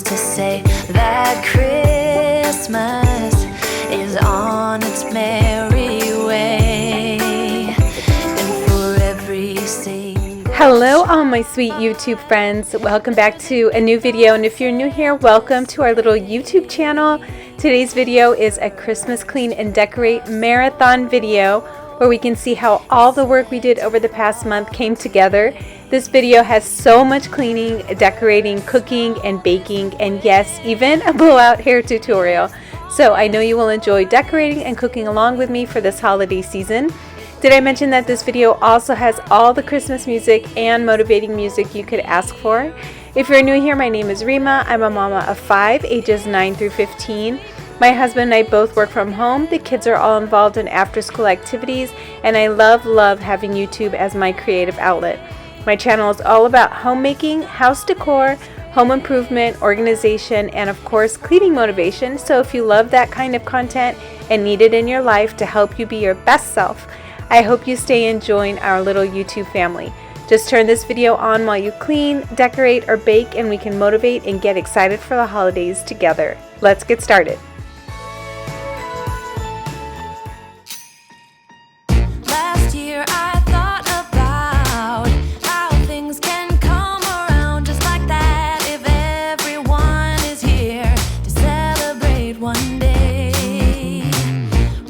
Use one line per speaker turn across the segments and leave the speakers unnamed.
to say that Christmas is on its merry way, and for every single...
Hello all my sweet YouTube friends, welcome back to a new video, and if you're new here, welcome to our little YouTube channel. Today's video is a Christmas clean and decorate marathon video where we can see how all the work we did over the past month came together. This video has so much cleaning, decorating, cooking, and baking, and yes, even a blowout hair tutorial. So I know you will enjoy decorating and cooking along with me for this holiday season. Did I mention that this video also has all the Christmas music and motivating music you could ask for? If you're new here, my name is Rima. I'm a mama of 5, ages 9 through 15. My husband and I both work from home. The kids are all involved in after-school activities, and I love having YouTube as my creative outlet. My channel is all about homemaking, house decor, home improvement, organization, and of course cleaning motivation. So if you love that kind of content and need it in your life to help you be your best self, I hope you stay and join our little YouTube family. Just turn this video on while you clean, decorate, or bake, and we can motivate and get excited for the holidays together. Let's get started.
Last year I thought about how things can come around just like that if everyone is here to celebrate one day.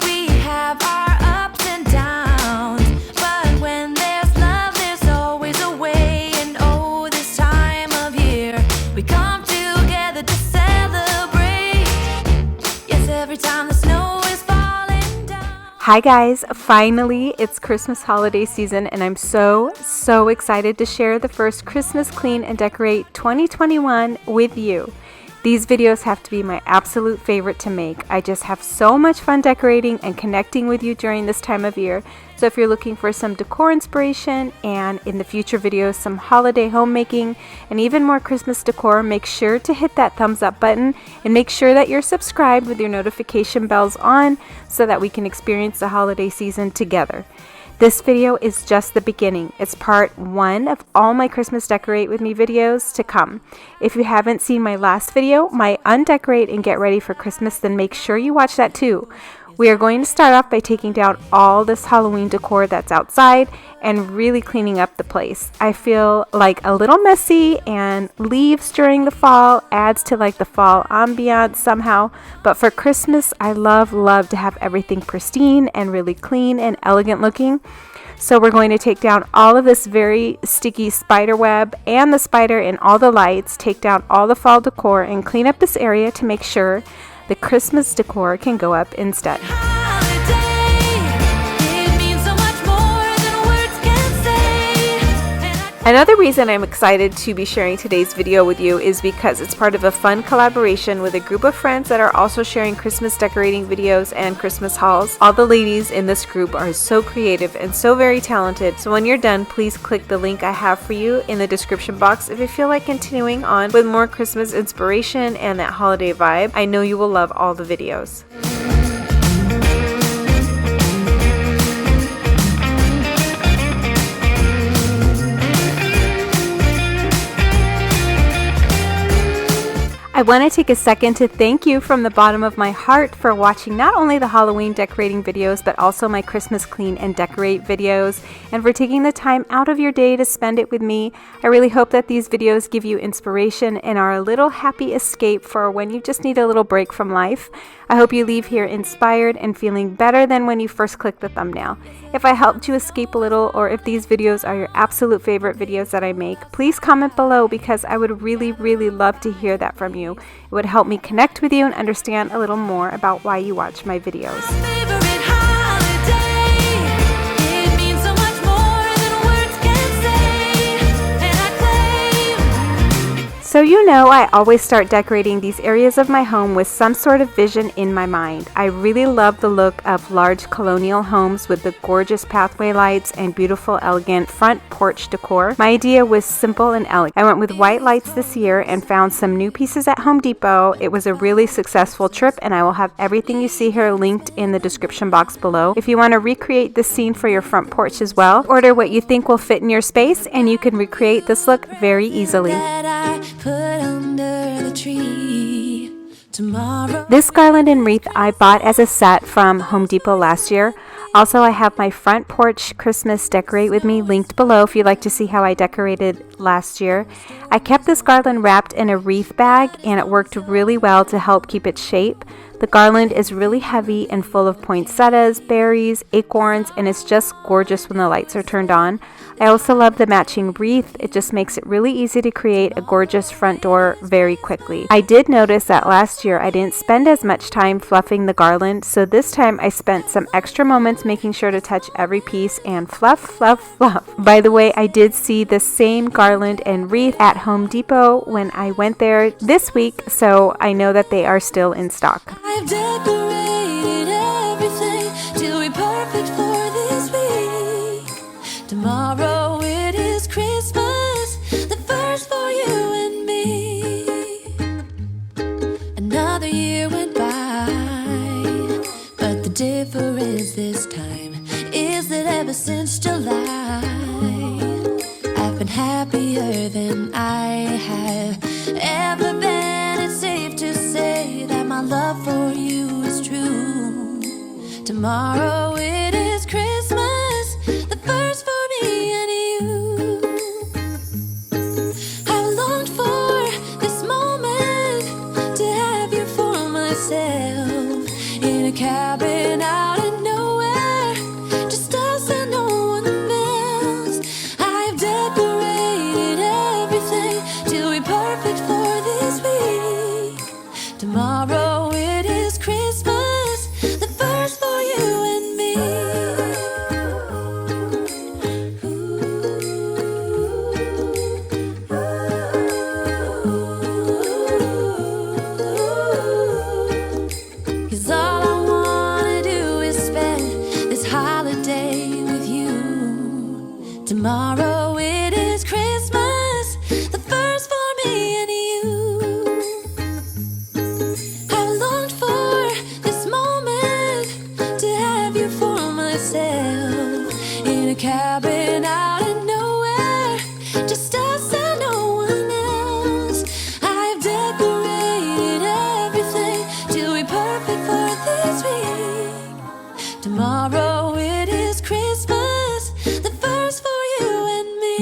We have our ups and downs, but when there's love there's always a way. And oh, this time of year we come together to celebrate. Yes, every time the snow is falling down.
Hi guys, finally it's Christmas holiday season, and I'm so excited to share the first Christmas clean and decorate 2021 with you. These videos have to be my absolute favorite to make. I just have so much fun decorating and connecting with you during this time of year. So if you're looking for some decor inspiration and in the future videos some holiday homemaking and even more Christmas decor, make sure to hit that thumbs up button and make sure that you're subscribed with your notification bells on so that we can experience the holiday season together. This video is just the beginning. It's part 1 of all my Christmas Decorate With Me videos to come. If you haven't seen my last video, my Undecorate and Get Ready for Christmas, then make sure you watch that too. We are going to start off by taking down all this Halloween decor that's outside and really cleaning up the place. I feel like a little messy, and leaves during the fall adds to like the fall ambiance somehow. But for Christmas, I love to have everything pristine and really clean and elegant looking. So we're going to take down all of this very sticky spider web and the spider and all the lights, take down all the fall decor and clean up this area to make sure the Christmas decor can go up instead. Another reason I'm excited to be sharing today's video with you is because it's part of a fun collaboration with a group of friends that are also sharing Christmas decorating videos and Christmas hauls. All the ladies in this group are so creative and so very talented. So when you're done, please click the link I have for you in the description box if you feel like continuing on with more Christmas inspiration and that holiday vibe. I know you will love all the videos. I want to take a second to thank you from the bottom of my heart for watching not only the Halloween decorating videos, but also my Christmas clean and decorate videos, and for taking the time out of your day to spend it with me. I really hope that these videos give you inspiration and are a little happy escape for when you just need a little break from life. I hope you leave here inspired and feeling better than when you first clicked the thumbnail. If I helped you escape a little, or if these videos are your absolute favorite videos that I make, please comment below, because I would really love to hear that from you. It would help me connect with you and understand a little more about why you watch my videos. So you know I always start decorating these areas of my home with some sort of vision in my mind. I really love the look of large colonial homes with the gorgeous pathway lights and beautiful elegant front porch decor. My idea was simple and elegant. I went with white lights this year and found some new pieces at Home Depot. It was a really successful trip, and I will have everything you see here linked in the description box below. If you want to recreate this scene for your front porch as well, order what you think will fit in your space and you can recreate this look very easily.
Put under the tree. Tomorrow.
This garland and wreath I bought as a set from Home Depot last year. Also, I have my front porch Christmas decorate with me linked below if you'd like to see how I decorated last year. I kept this garland wrapped in a wreath bag and it worked really well to help keep its shape. The garland is really heavy and full of poinsettias, berries, acorns, and it's just gorgeous when the lights are turned on. I also love the matching wreath. It just makes it really easy to create a gorgeous front door very quickly. I did notice that last year I didn't spend as much time fluffing the garland, so this time I spent some extra moments making sure to touch every piece and fluff, fluff, fluff. By the way, I did see the same garland and wreath at Home Depot when I went there this week, so I know that they are still in stock.
I've decorated everything till we're perfect for this week. Tomorrow it is Christmas, the first for you and me. Another year went by, but the difference this time is that ever since July, I've been happier than I have ever been. It's safe to say that my love for you is true. Tomorrow it is Christmas, the first for me and you. I've longed for this moment to have you for myself in a cabin out in nowhere, just us and no one else. I've decorated everything till we're perfect for this week. Tomorrow it is Christmas, the first for you and me. Cause all I wanna do is spend this holiday with you. Tomorrow it is Christmas, the first for me and you. I've longed for this moment to have you for myself in a cabin out in nowhere, just us and no one else. I've decorated everything till we're perfect for this week. Tomorrow it is Christmas, the first for you and me.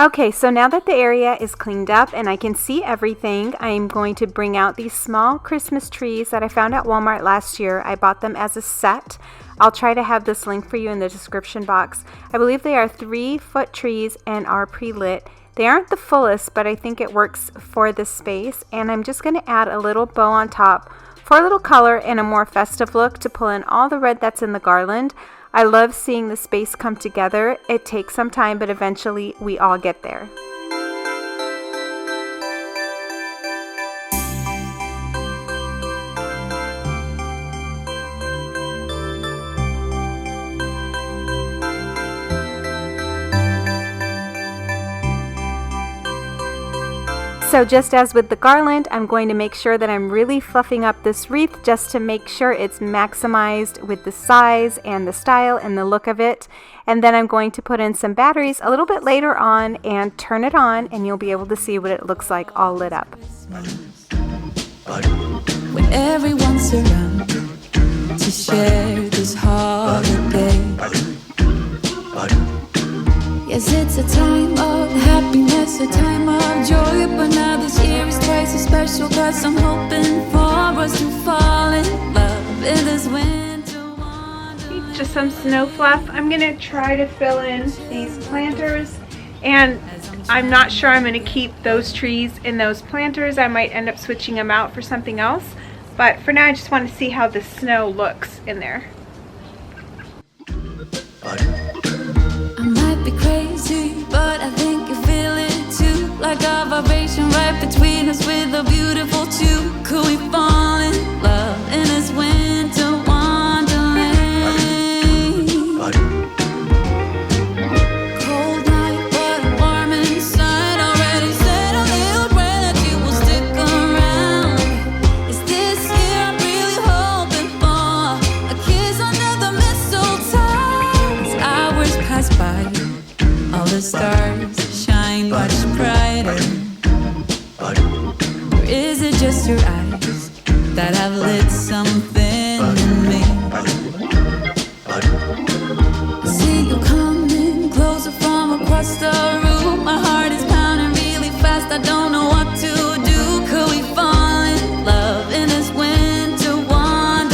Okay, so now that the area is cleaned up and I can see everything, I'm going to bring out these small Christmas trees that I found at Walmart last year. I bought them as a set. I'll try to have this link for you in the description box. I believe they are 3-foot trees and are pre-lit. They aren't the fullest, but I think it works for this space. And I'm just going to add a little bow on top for a little color and a more festive look to pull in all the red that's in the garland. I love seeing the space come together. It takes some time, but eventually we all get there. So just as with the garland, I'm going to make sure that I'm really fluffing up this wreath just to make sure it's maximized with the size and the style and the look of it. And then I'm going to put in some batteries a little bit later on and turn it on, and you'll be able to see what it looks like all lit up.
When everyone's around to share this holiday, Guess it's a time of happiness, a time of joy. But now this year is twice as special, 'cause I'm hoping for us to fall in love in this winter wonderland.
Just some snow fluff. I'm gonna try to fill in these planters, and I'm not sure I'm gonna keep those trees in those planters. I might end up switching them out for something else, but for now I just want to see how the snow looks in there.
I might be crazy, but I think you feel it too. Like a vibration right between us with a beautiful two. Could we fall in love in this winter wonderland? Cold night, but warm inside. Already said a little prayer that you will stick around. Is this year I'm really hoping for a kiss under the mistletoe? As hours pass by, all the stars shine much brighter. Or is it just your eyes that have lit something in me? See you coming closer from across the room. My heart is pounding really fast, I don't know what to do. Could we fall in love in this winter wonderland?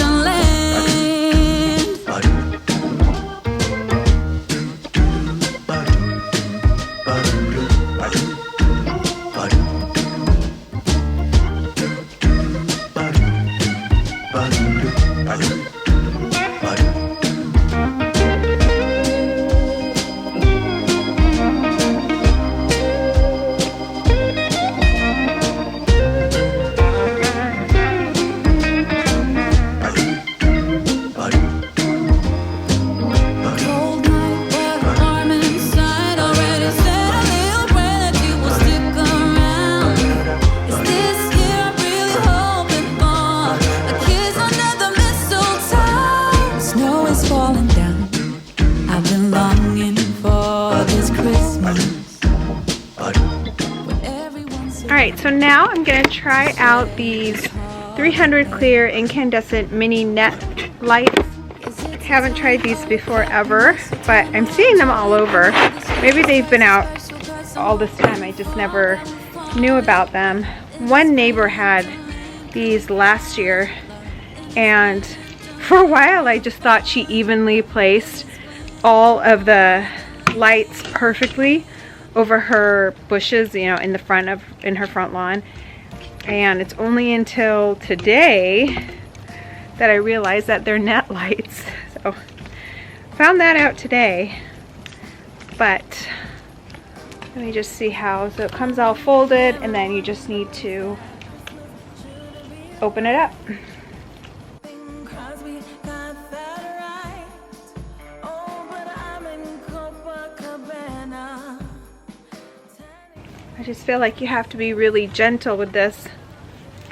Alright, so now I'm going to try out these 300 clear incandescent mini net lights. I haven't tried these before ever, but I'm seeing them all over. Maybe they've been out all this time, I just never knew about them. One neighbor had these last year, and for a while I just thought she evenly placed all of the lights perfectly over her bushes, you know, in her front lawn. And it's only until today that I realized that they're net lights. So found that out today. But let me just see how. So it comes all folded, and then you just need to open it up. I just feel like you have to be really gentle with this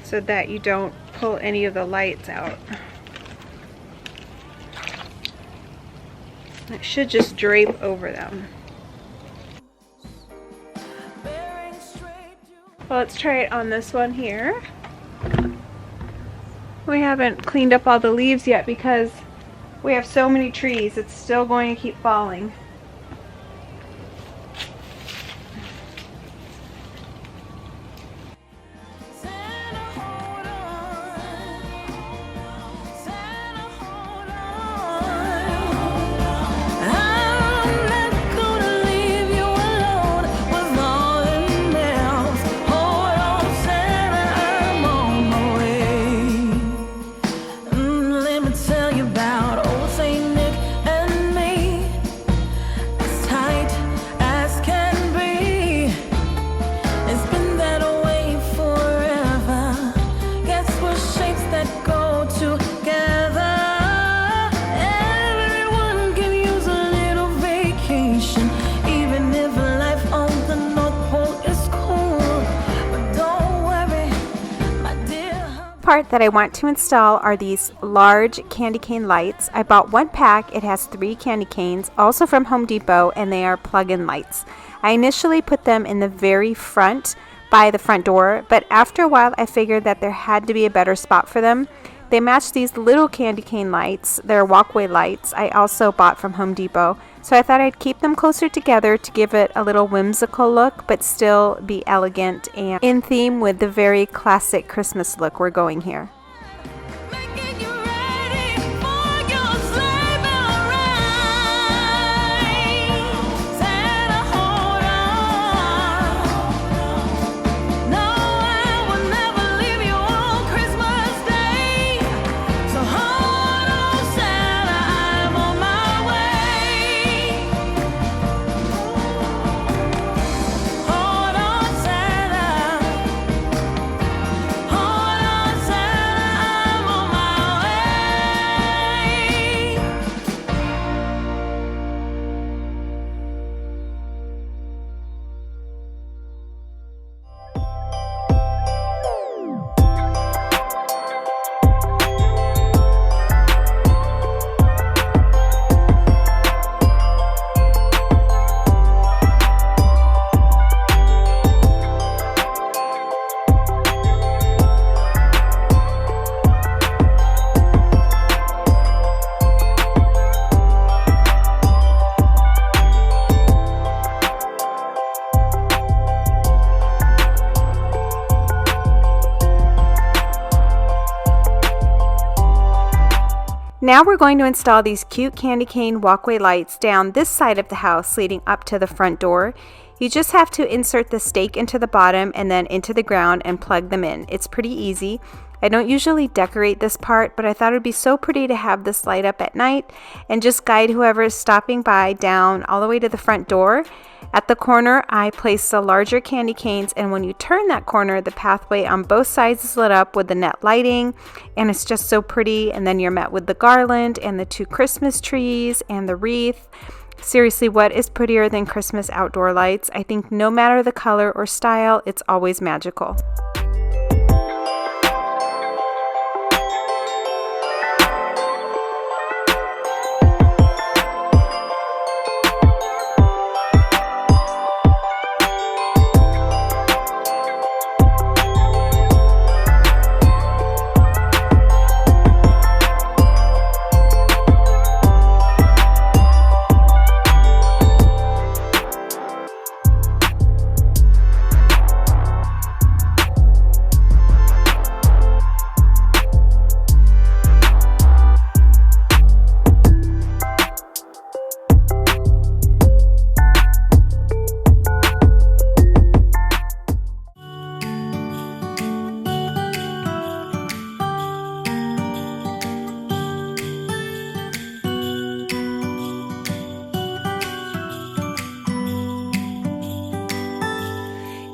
so that you don't pull any of the lights out. It should just drape over them. Well, let's try it on this one here. We haven't cleaned up all the leaves yet because we have so many trees. It's still going to keep falling. Part that I want to install are these large candy cane lights. I bought one pack. It has 3 candy canes, also from Home Depot, and they are plug-in lights. I initially put them in the very front by the front door, but after a while I figured that there had to be a better spot for them They match these little candy cane lights. They're walkway lights I also bought from Home Depot. So I thought I'd keep them closer together to give it a little whimsical look, but still be elegant and in theme with the very classic Christmas look we're going here.
Making you ready for your sleigh bell ride. Santa, hold on. No, I will never leave you on Christmas Day. So hold on, Santa, I'm on my way. Hold on, Santa. Hold on, Santa, I'm on my way.
Now we're going to install these cute candy cane walkway lights down this side of the house leading up to the front door. You just have to insert the stake into the bottom and then into the ground and plug them in. It's pretty easy. I don't usually decorate this part, but I thought it would be so pretty to have this light up at night and just guide whoever is stopping by down all the way to the front door. At the corner, I placed the larger candy canes, and when you turn that corner, the pathway on both sides is lit up with the net lighting, and it's just so pretty. And then you're met with the garland and the 2 Christmas trees and the wreath. Seriously, what is prettier than Christmas outdoor lights? I think no matter the color or style, it's always magical.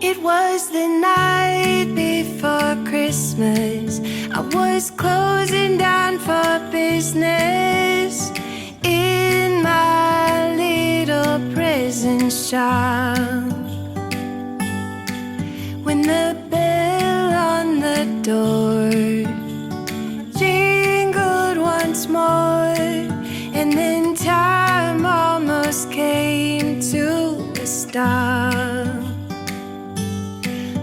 It was the night before Christmas. I was closing down for business in my little present shop, when the bell on the door jingled once more, and then time almost came to a stop.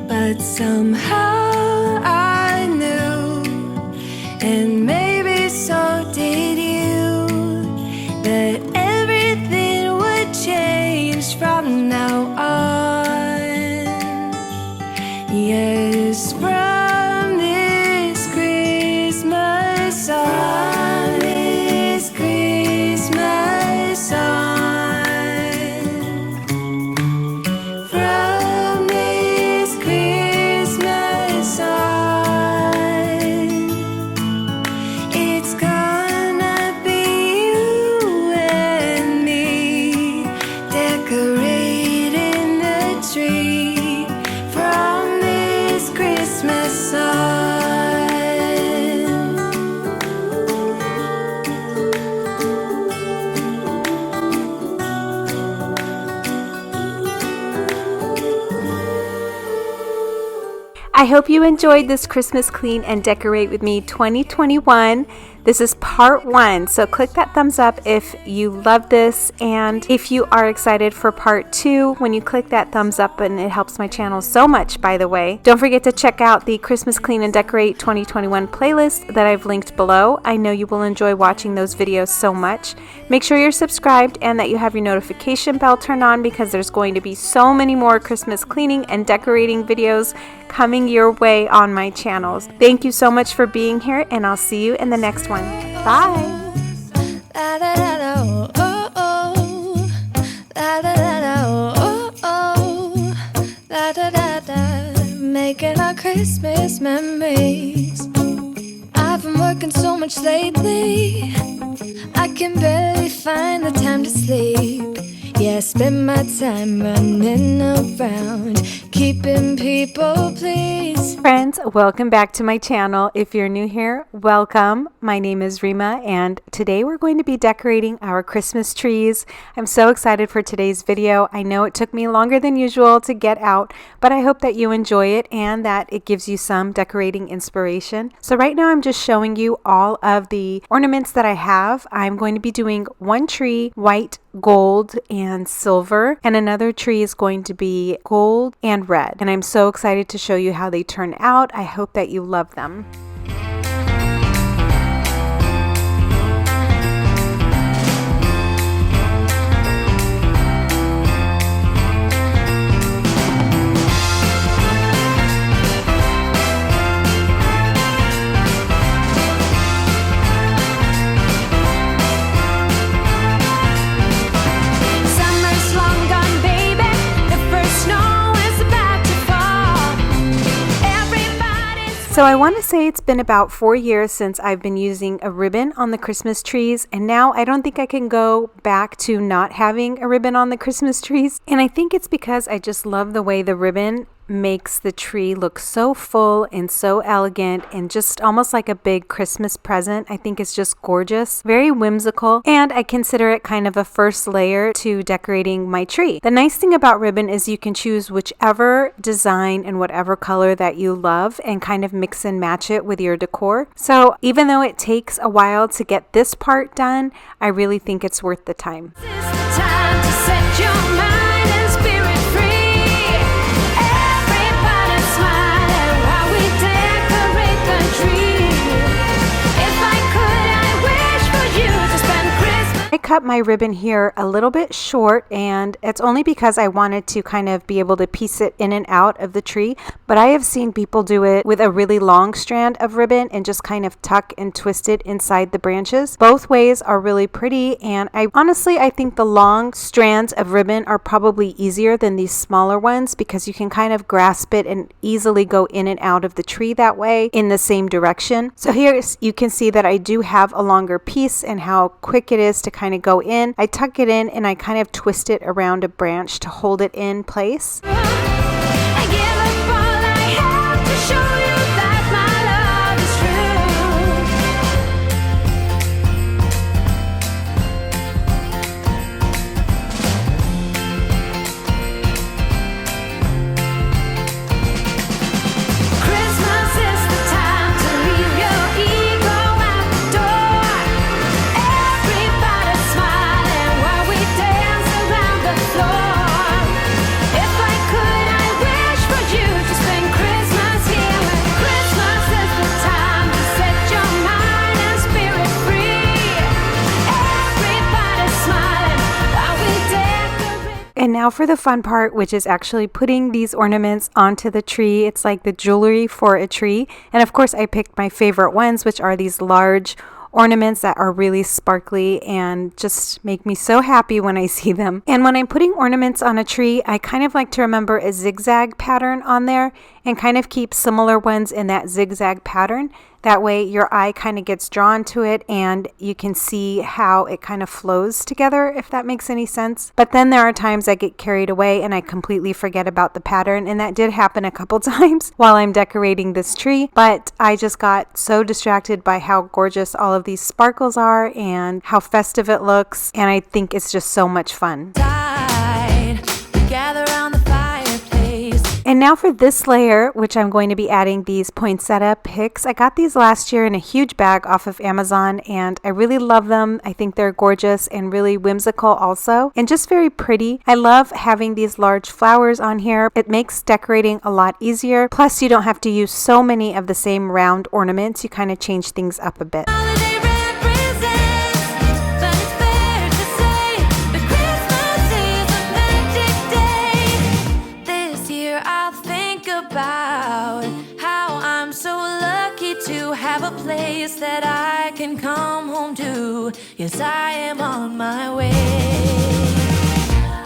But somehow I knew, and maybe so did you, that everything would change from now on. Yes, from this Christmas on, this Christmas on.
I hope you enjoyed this Christmas Clean and Decorate with Me 2021. This is part 1, so click that thumbs up if you love this, and if you are excited for part 2, when you click that thumbs up, and it helps my channel so much, by the way. Don't forget to check out the Christmas Clean and Decorate 2021 playlist that I've linked below. I know you will enjoy watching those videos so much. Make sure you're subscribed and that you have your notification bell turned on, because there's going to be so many more Christmas cleaning and decorating videos coming your way on my channels. Thank you so much for being here, and I'll see you in the next one. Bye!
Making our Christmas memories. I've been working so much lately, I can barely find the time to sleep. Yeah, I spend my time running around, keeping people pleased.
Friends, welcome back to my channel. If you're new here, welcome. My name is Rima, and today we're going to be decorating our Christmas trees. I'm so excited for today's video. I know it took me longer than usual to get out, but I hope that you enjoy it and that it gives you some decorating inspiration. So right now I'm just showing you all of the ornaments that I have. I'm going to be doing one tree, white, gold, and silver, and another tree is going to be gold and red, and I'm so excited to show you how they turn out. I hope that you love them. So I want to say it's been about 4 years since I've been using a ribbon on the Christmas trees, and now I don't think I can go back to not having a ribbon on the Christmas trees. And I think it's because I just love the way the ribbon makes the tree look so full and so elegant and just almost like a big Christmas present. I think it's just gorgeous, very whimsical, and I consider it kind of a first layer to decorating my tree. The nice thing about ribbon is you can choose whichever design and whatever color that you love and kind of mix and match it with your decor. So even though it takes a while to get this part done, I really think it's worth the time.
This is the time to set your mind and spirit free. Everybody smiling while we decorate the tree. If I could, I wish for you to spend Christmas.
I cut my ribbon here a little bit short, and it's only because I wanted to kind of be able to piece it in and out of the tree, but I have seen people do it with a really long strand of ribbon and just kind of tuck and twist it inside the branches. Both ways are really pretty, and I think the long strands of ribbon are probably easier than these smaller ones, because you can kind of grasp it and easily go in and out of the tree that way in the same direction. So here you can see that I do have a longer piece and how quick it is to kind of go in. I tuck it in and I kind of twist it around a branch to hold it in place.
I give up all I have to show you that my love is true. Christmas is the time to leave your ego out the door. Everybody smiling while we dance around the floor. If I could, I wish for you to spend Christmas here. When Christmas is the time to set your mind and spirit free. Everybody smiling while we decorate.
And now for the fun part, which is actually putting these ornaments onto the tree. It's like the jewelry for a tree. And of course I picked my favorite ones, which are these large ornaments that are really sparkly and just make me so happy when I see them. And when I'm putting ornaments on a tree, I kind of like to remember a zigzag pattern on there and kind of keep similar ones in that zigzag pattern. That way your eye kind of gets drawn to it and you can see how it kind of flows together, if that makes any sense. But then there are times I get carried away and I completely forget about the pattern, and that did happen a couple times while I'm decorating this tree. But I just got so distracted by how gorgeous all of these sparkles are and how festive it looks, and I think it's just so much fun.
We gather around the fireplace.
And now for this layer, which I'm going to be adding these poinsettia picks. I got these last year in a huge bag off of Amazon and I really love them. I think they're gorgeous and really whimsical also, and just very pretty. I love having these large flowers on here. It makes decorating a lot easier. Plus you don't have to use so many of the same round ornaments. You kind of change things up a bit.
Holiday represents, but it's fair to say that Christmas is a magic day. This year I'll think about how I'm so lucky to have a place that I can come home to. Yes, I am on my way.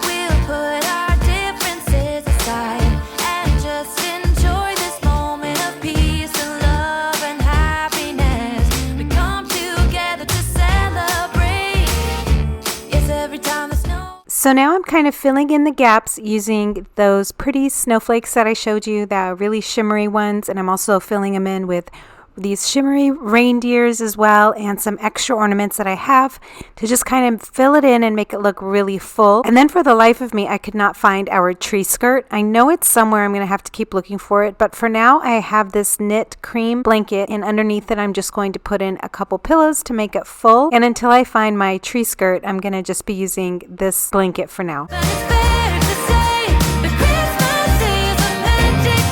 We'll put our differences aside and just enjoy this moment of peace and love and happiness. We come together to celebrate. Yes, every time the snow.
So now I'm kind of filling in the gaps using those pretty snowflakes that I showed you, the really shimmery ones, and I'm also filling them in with these shimmery reindeers as well, and some extra ornaments that I have to just kind of fill it in and make it look really full. And then for the life of me, I could not find our tree skirt. I know it's somewhere. I'm going to have to keep looking for it, but for now I have this knit cream blanket, and underneath it I'm just going to put in a couple pillows to make it full. And until I find my tree skirt, I'm going to just be using this blanket for now.
But it's fair to say that Christmas is a magic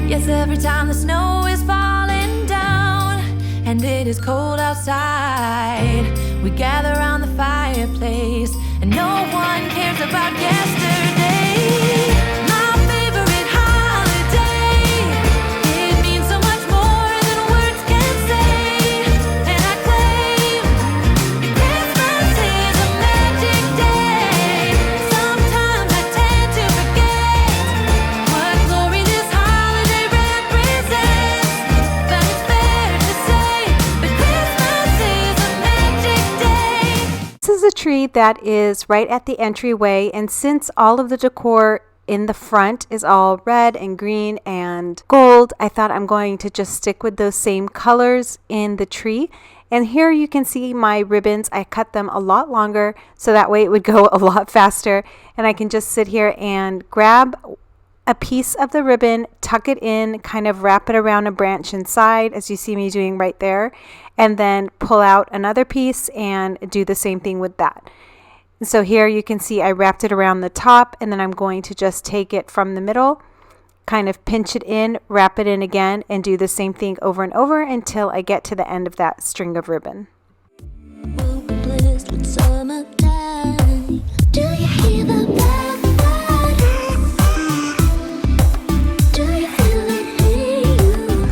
Yes, every time the snow is falling down and it is cold outside, we gather around the fireplace and no one cares about yesterday. My favorite holiday, it means so much more than words can say. And I claim Christmas is a magic day. Sometimes I tend to forget what glory this holiday represents, but it's fair to say that Christmas is a magic day.
This is a tree that is right at the entryway, and since all of the decor in the front is all red and green and gold, I thought I'm going to just stick with those same colors in the tree. And here you can see my ribbons. I cut them a lot longer so that way it would go a lot faster, and I can just sit here and grab a piece of the ribbon, tuck it in, kind of wrap it around a branch inside as you see me doing right there, and then pull out another piece and do the same thing with that. And so here you can see I wrapped it around the top, and then I'm going to just take it from the middle, kind of pinch it in, wrap it in again, and do the same thing over and over until I get to the end of that string of ribbon.
We'll be blessed with summertime. Do you hear the blackbird? Do you feel it in you?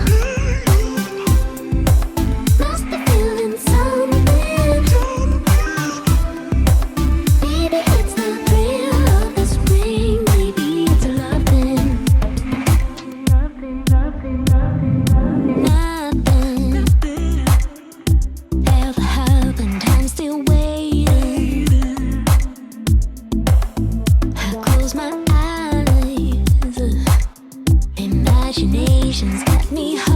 Must be feeling something. Maybe it's the thrill of the spring. Maybe it's a loving. Nothing ever happened. I'm still waiting. I close my eyes. Imagination's got me hard.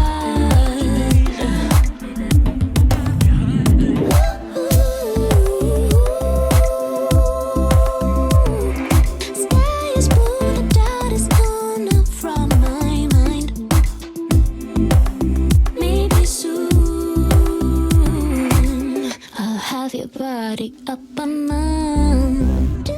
Sky is blue, the doubt is gone up from my mind. Maybe soon I'll have your body up on mine.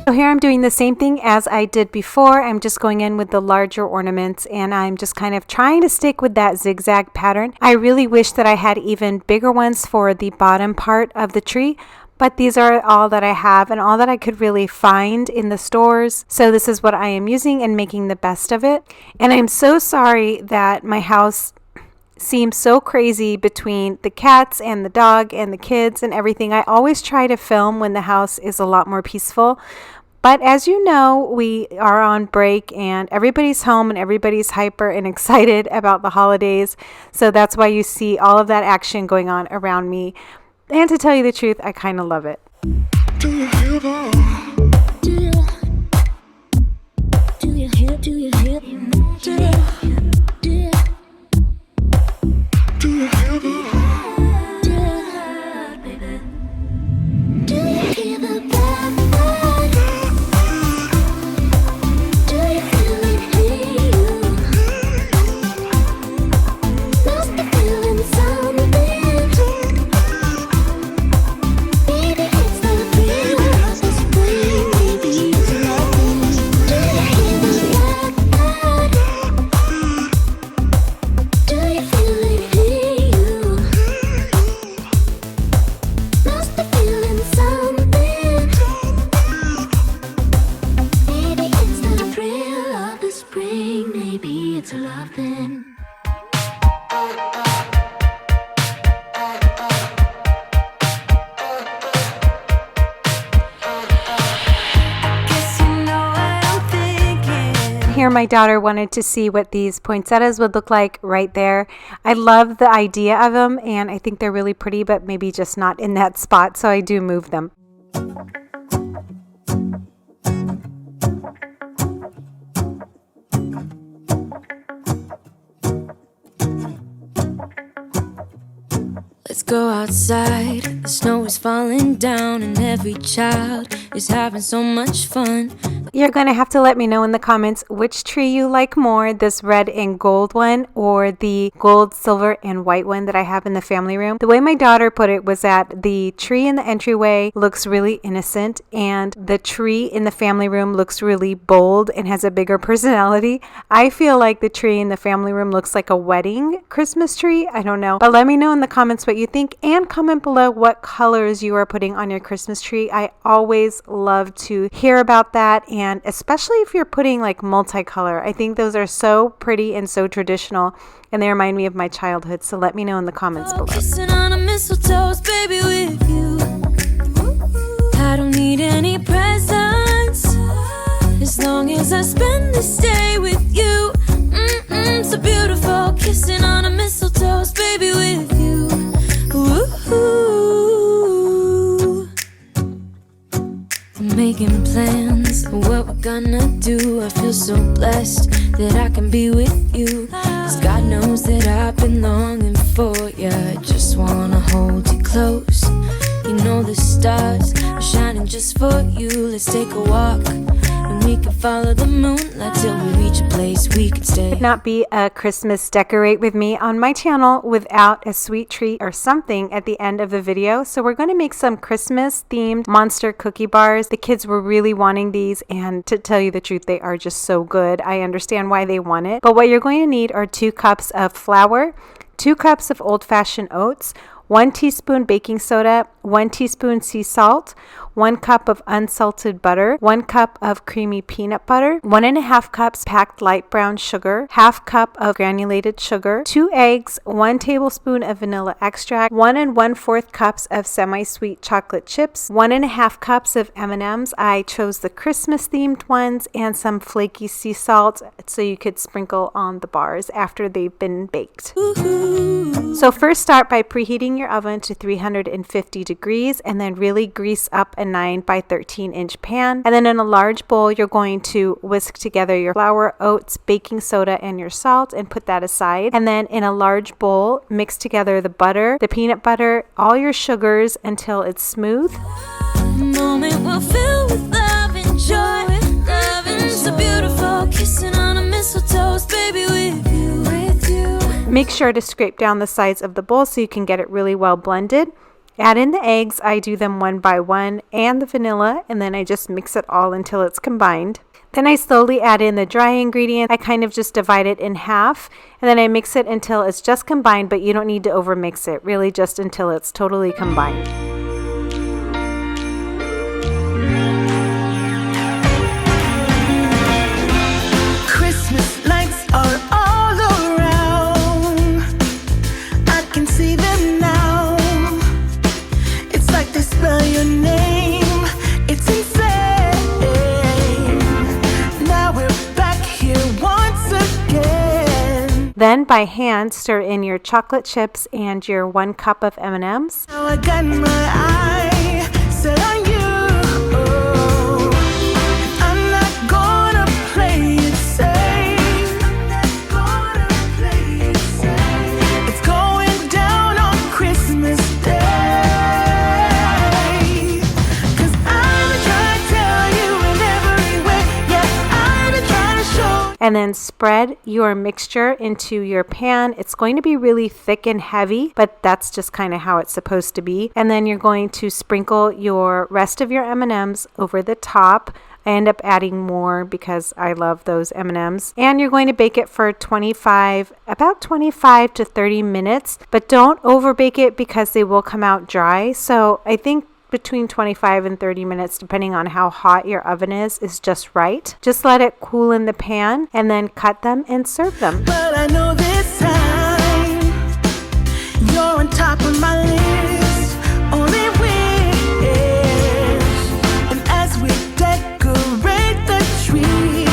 So here I'm doing the same thing as I did before. I'm just going in with the larger ornaments, and I'm just kind of trying to stick with that zigzag pattern. I really wish that I had even bigger ones for the bottom part of the tree, but these are all that I have and all that I could really find in the stores. So this is what I am using and making the best of it. And I'm so sorry that my house seem so crazy between the cats and the dog and the kids and everything. I always try to film when the house is a lot more peaceful. But as you know, we are on break and everybody's home and everybody's hyper and excited about the holidays. So that's why you see all of that action going on around me. And to tell you the truth, I kind of love it.
Do you hear that? Do you hear? Do you hear? Do you hear? Do you hear that? Do you hear the blackbird? Do you feel it here? Must be feeling something. Maybe it's the thrill of the spring. Maybe it's nothing. Do you hear the blackbird? Do you feel it here? Must be feeling something. Maybe it's the thrill of the spring. Maybe it's loving.
Guess you know what I'm thinking.
Here my daughter wanted to see what these poinsettias would look like right there. I love the idea of them and I think they're really pretty, but maybe just not in that spot, so I do move them.
Let's go outside. The snow is falling down and every child is having so much fun.
You're going to have to let me know in the comments which tree you like more, this red and gold one or the gold, silver, and white one that I have in the family room. The way my daughter put it was that the tree in the entryway looks really innocent and the tree in the family room looks really bold and has a bigger personality. I feel like the tree in the family room looks like a wedding Christmas tree. I don't know. But let me know in the comments what you think and comment below what colors you are putting on your Christmas tree. I always love to hear about that, and especially if you're putting like multicolor. I think those are so pretty and so traditional and they remind me of my childhood. So let me know in the comments below.
Kissing on a mistletoe's baby with you. I don't need any presents as long as I spend this day with you. So beautiful. Kissing on a mistletoe's baby with you. Ooh. I'm making plans of what we're gonna do. I feel so blessed that I can be with you. 'Cause God knows that I've been longing for you. I just wanna hold you close. You know the stars are shining just for you. Let's take a walk and we can follow the moonlight till we reach a place we can stay.
Would not be a Christmas decorate with me on my channel without a sweet treat or something at the end of the video. So we're going to make some Christmas themed monster cookie bars. The kids were really wanting these, and to tell you the truth, they are just so good. I understand why they want it. But what you're going to need are 2 cups of flour, 2 cups of old-fashioned oats, 1 teaspoon baking soda, 1 teaspoon sea salt, 1 cup of unsalted butter, 1 cup of creamy peanut butter, 1.5 cups packed light brown sugar, 1/2 cup of granulated sugar, 2 eggs, 1 tablespoon of vanilla extract, 1 1/4 cups of semi-sweet chocolate chips, 1.5 cups of M&Ms. I chose the Christmas themed ones, and some flaky sea salt so you could sprinkle on the bars after they've been baked. So first start by preheating your oven to 350 degrees and then really grease up a 9 by 13 inch pan. And then in a large bowl, you're going to whisk together your flour, oats, baking soda, and your salt and put that aside. And then in a large bowl, mix together the butter, the peanut butter, all your sugars until it's smooth.
Moment we'll fill with love and joy. Loving so beautiful. Kissing on a mistletoe's baby with you.
Make sure to scrape down the sides of the bowl so you can get it really well blended. Add in the eggs. I do them one by one, and the vanilla, and then I just mix it all until it's combined. Then I slowly add in the dry ingredient. I kind of just divide it in half, and then I mix it until it's just combined, but you don't need to overmix it, really just until it's totally combined.
Christmas lights are all around.
Then by hand, stir in your chocolate chips and your 1 cup of M&Ms.
Now I got my eye set on you. Oh, I'm not gonna play it safe. I'm not gonna play it safe. It's going down on Christmas Day. 'Cause I'm trying to tell you in every way. Yeah, I'm trying to show.
And then spread your mixture into your pan. It's going to be really thick and heavy, but that's just kind of how it's supposed to be. And then you're going to sprinkle your rest of your M&Ms over the top. I end up adding more because I love those M&Ms. And you're going to bake it for about 25 to 30 minutes, but don't over bake it because they will come out dry. So I think between 25 and 30 minutes, depending on how hot your oven is just right. Just let it cool in the pan and then cut them and serve them.
But I know this time you're on top of my list. Only wish. And as we decorate the tree.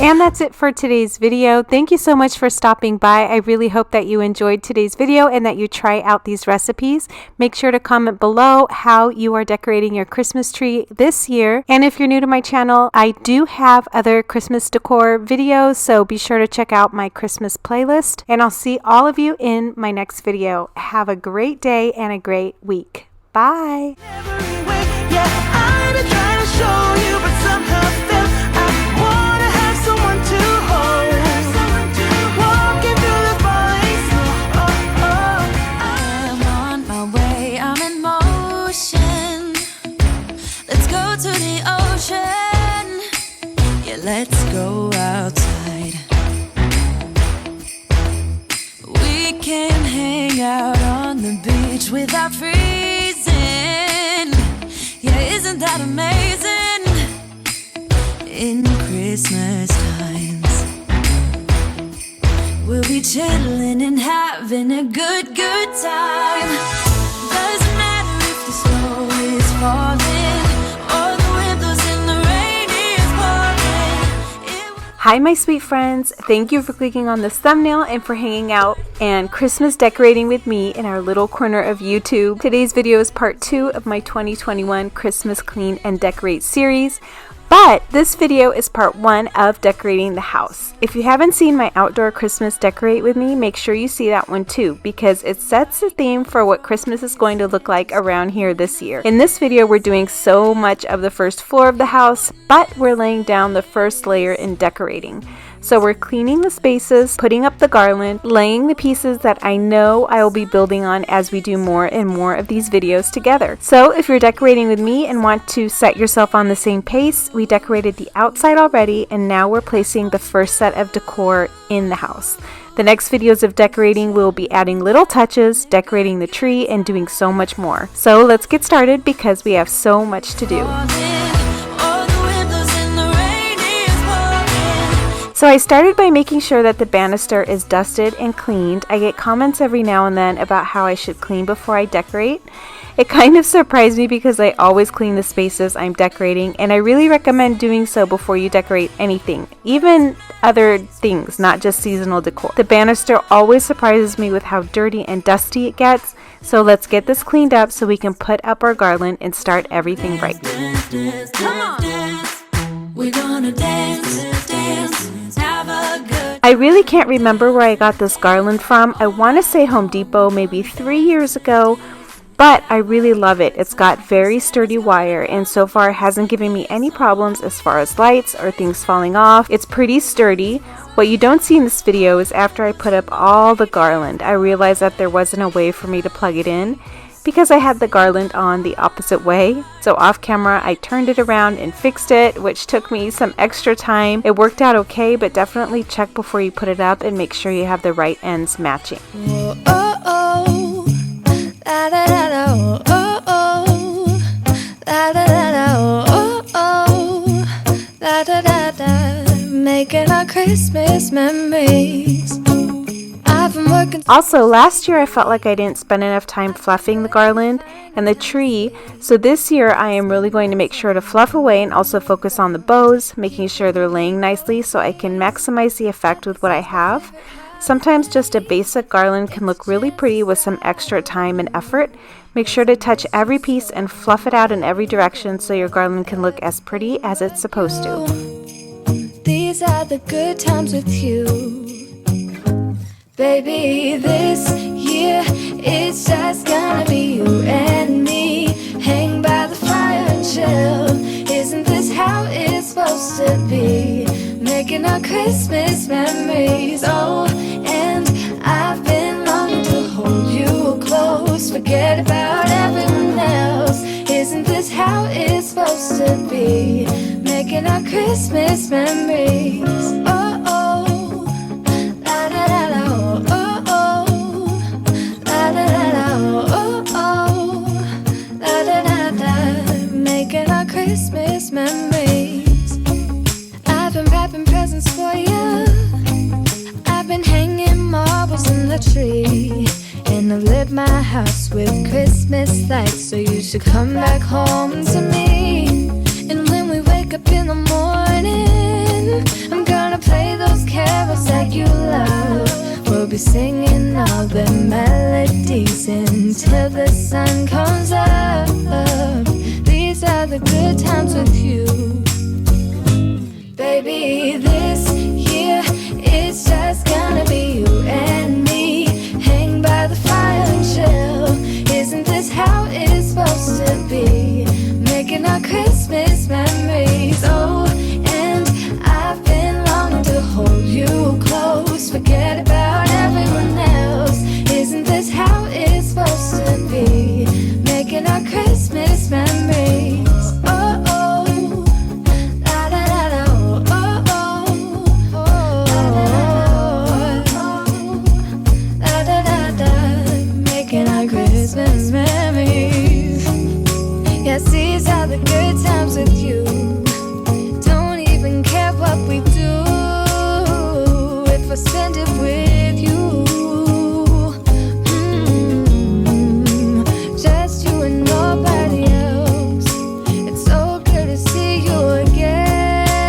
And that's it for today's video. Thank you so much for stopping by. I really hope that you enjoyed today's video and that you try out these recipes. Make sure to comment below how you are decorating your Christmas tree this year. And if you're new to my channel, I do have other Christmas decor videos, so be sure to check out my Christmas playlist. And I'll see all of you in my next video. Have a great day and a great week. Bye.
Every way. Yeah, I'm trying to show you, but somehow feel I wanna have someone to hold. Walking through the falling snow. Oh, oh.
I'm on my way, I'm in motion. Let's go to the ocean. Yeah, let's go outside. We can hang out on the beach without freezing. Yeah, isn't that amazing? In Christmas times, we'll be chilling and having a good time. Doesn't matter if the snow is falling or the wind blows and the rain is pouring.
Hi, my sweet friends. Thank you for clicking on this thumbnail and for hanging out and Christmas decorating with me in our little corner of YouTube. Today's video is part 2 of my 2021 Christmas Clean and Decorate series. But this video is part 1 of decorating the house. If you haven't seen my outdoor Christmas decorate with me, make sure you see that one too, because it sets the theme for what Christmas is going to look like around here this year. In this video, we're doing so much of the first floor of the house, but we're laying down the first layer in decorating. So we're cleaning the spaces, putting up the garland, laying the pieces that I know I will be building on as we do more and more of these videos together. So if you're decorating with me and want to set yourself on the same pace, we decorated the outside already, and now we're placing the first set of decor in the house. The next videos of decorating, we'll be adding little touches, decorating the tree, and doing so much more. So let's get started because we have so much to do. So I started by making sure that the banister is dusted and cleaned. I get comments every now and then about how I should clean before I decorate. It kind of surprised me because I always clean the spaces I'm decorating, and I really recommend doing so before you decorate anything, even other things, not just seasonal decor. The banister always surprises me with how dirty and dusty it gets, so let's get this cleaned up so we can put up our garland and start everything right.
Come on. We're gonna dance, have a good.
I really can't remember where I got this garland from. I want to say Home Depot maybe 3 years ago, but I really love it. It's got very sturdy wire, and so far it hasn't given me any problems as far as lights or things falling off. It's pretty sturdy. What you don't see in this video is after I put up all the garland, I realized that there wasn't a way for me to plug it in because I had the garland on the opposite way. So off camera, I turned it around and fixed it, which took me some extra time. It worked out okay, but definitely check before you put it up and make sure you have the right ends matching.
Oh, oh, oh. La, da, da, da, oh, oh, oh. La, da, da, da, oh, oh, oh. La, da, da, da. Making our Christmas memories. I've been working can
Also, last year I felt like I didn't spend enough time fluffing the garland and the tree, so this year I am really going to make sure to fluff away and also focus on the bows, making sure they're laying nicely so I can maximize the effect with what I have. Sometimes just a basic garland can look really pretty with some extra time and effort. Make sure to touch every piece and fluff it out in every direction so your garland can look as pretty as it's supposed to.
These are the good times with you. Baby, this year it's just gonna be you and me. Hang by the fire and chill. Isn't this how it's supposed to be? Making our Christmas memories. Oh, and I've been longing to hold you close. Forget about everyone else. Isn't this how it's supposed to be? Making our Christmas memories. Oh, oh, la da da da, oh, oh, la da da da, oh, oh, la da da da. Making our Christmas memories. I've been wrapping presents for you. I've been hanging marbles in the tree. And I've lit my house with Christmas lights. So you should come back home to me. And when we wake up in the morning, I'm gonna play those carols that you love. We'll be singing all the melodies until the sun comes up. These are the good times with you. Baby, this year it's just gonna be you and me. Hang by the fire and chill. Isn't this how it's supposed to be? Making our Christmas memories. Oh, and I've been longing to hold you close. Forget about everyone else. Isn't this how it's supposed to be? Making our Christmas memories. Oh, oh, la da da da, oh, oh, la da da da. Making our Christmas memories. Yes, these are the good times with you. Don't even care what we do if I spend it with you. Just you and nobody else. It's so good to see you again.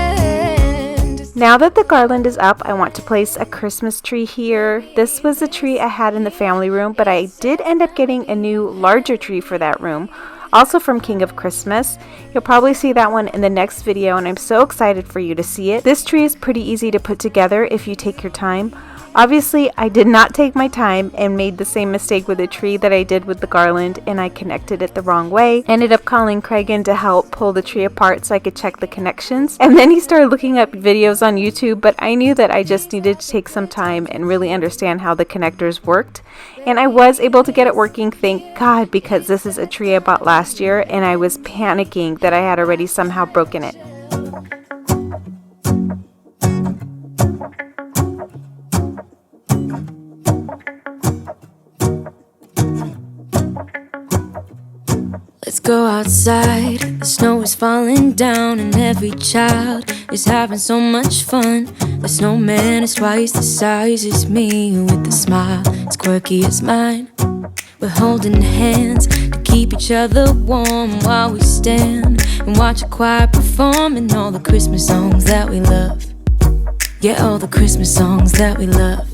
Now that the garland is up, I want to place a Christmas tree here. This was a tree I had in the family room, but I did end up getting a new larger tree for that room. Also from King of Christmas. You'll probably see that one in the next video, and I'm so excited for you to see it. This tree is pretty easy to put together if you take your time. Obviously, I did not take my time and made the same mistake with the tree that I did with the garland, and I connected it the wrong way. Ended up calling Craig in to help pull the tree apart so I could check the connections. And then he started looking up videos on YouTube, but I knew that I just needed to take some time and really understand how the connectors worked. And I was able to get it working, thank God, because this is a tree I bought last year and I was panicking that I had already somehow broken it.
Let's go outside, the snow is falling down and every child is having so much fun. The snowman is twice the size as me, with a smile as quirky as mine. We're holding hands to keep each other warm while we stand and watch a choir performing all the Christmas songs that we love. Yeah, all the Christmas songs that we love.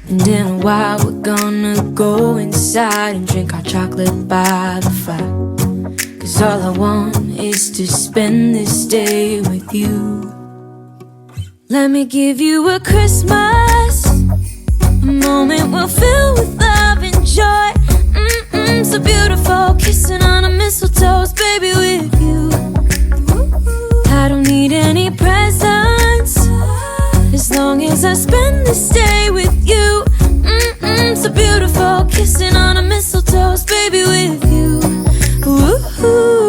And in a while we're gonna go inside and drink our chocolate by the fire. 'Cause all I want is to spend this day with you. Let me give you a Christmas, a moment we'll fill with love and joy. So beautiful, kissing on a mistletoe, baby, with you. I don't need any presents, as long as I spend this day with you. So beautiful, kissing on a mistletoe, baby, with you. Ooh.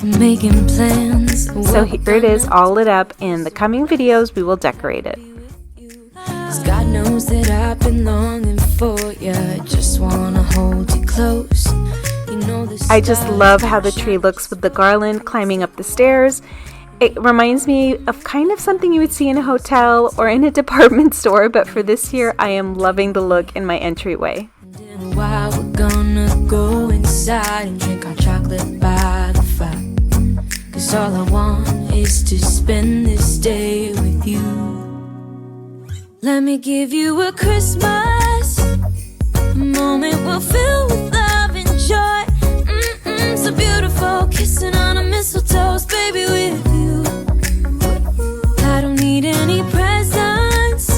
I'm making plans.
So here it is, all lit up. In the coming videos, we will decorate it.
'Cause God knows that I've been longing for you. I just wanna hold you close. You know the
I just love how the tree looks with the garland climbing up the stairs. It reminds me of kind of something you would see in a hotel or in a department store, but for this year, I am loving the look in my entryway.
In a while we're gonna go inside and drink our chocolate by the fire. 'Cause all I want is to spend this day with you. Let me give you a Christmas, a moment we'll fill with love and joy. So beautiful, kissing on a mistletoe, baby, with you. I don't need any presents,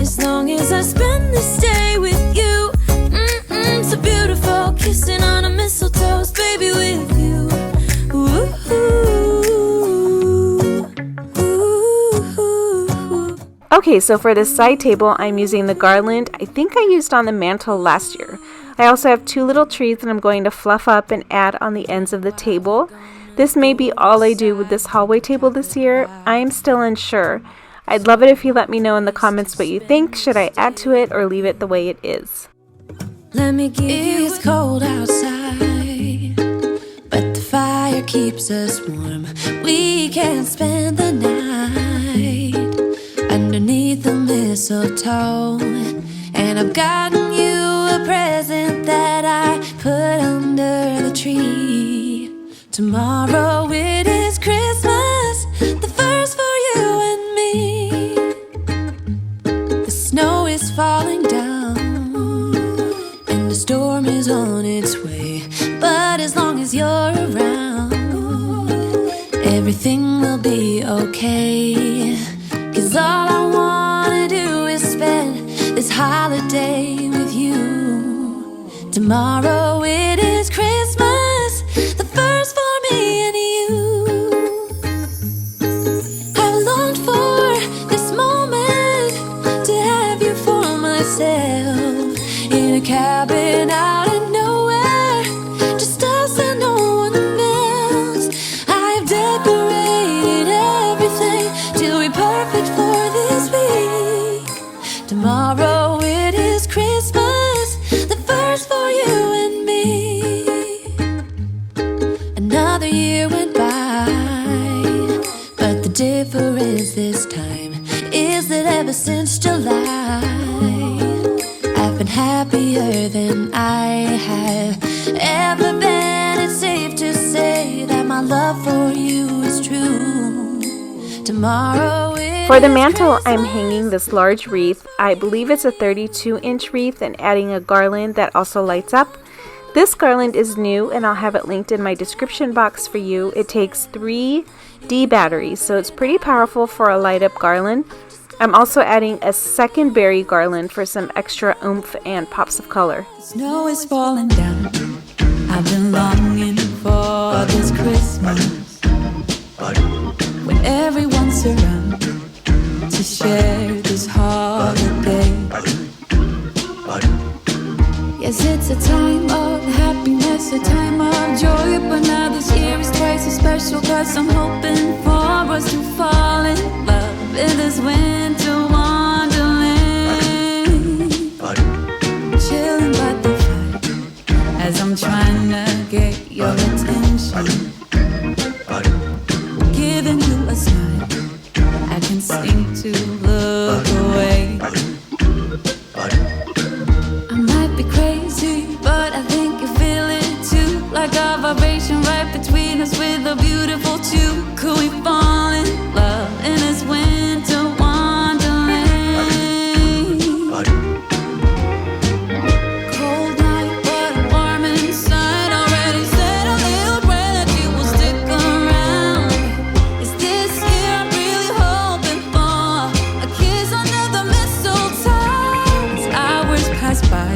as long as I spend this day with you. So beautiful, kissing on a mistletoe, baby, with you. Ooh, ooh, ooh.
Okay, so for this side table, I'm using the garland I think I used on the mantle last year. I also have 2 little trees that I'm going to fluff up and add on the ends of the table. This may be all I do with this hallway table this year. I am still unsure. I'd love it if you let me know in the comments what you think. Should I add to it or leave it the way it is?
Let me give you, it's cold outside, but the fire keeps us warm. We can spend the night underneath the mistletoe. And I've gotten you a present that I put under the tree. Tomorrow it is Christmas, the first for you and me. The snow is falling down and the storm is on its way. But as long as you're around, everything will be okay. 'Cause all I wanna do is spend this holiday with you. Tomorrow it is Christmas, the first for me and you. I've longed for this moment to have you for myself, in a cabin out in nowhere, just us and no one else. I've decorated everything to be perfect for this week. Tomorrow it is Christmas, the first for you and me. Another year went by, but the difference this time is that ever since July, I've been happier than I have ever been. It's safe to say that my love for you is true. Tomorrow
For the mantle, I'm hanging this large wreath. I believe it's a 32-inch wreath, and adding a garland that also lights up. This garland is new, and I'll have it linked in my description box for you. It takes 3 D batteries, so it's pretty powerful for a light-up garland. I'm also adding a second berry garland for some extra oomph and pops of color.
snow is falling down. I've been longing for this Christmas, when everyone's around to share this holiday. Yes, it's a time of happiness, a time of joy, but now this year is twice as special, 'cause I'm hoping for us to fall in love in this winter wonderland. Chilling by the fire as I'm trying to get your attention, giving you a smile I can seem to look away. I might be crazy, but I think you feel it too, like a vibration right between us with a beautiful two. Could we fall in love in this winter wonderland? Cold night, but warm inside. Already said a little prayer that you will stick around. Is this year I'm really hoping for a kiss under the mistletoe? As hours pass by,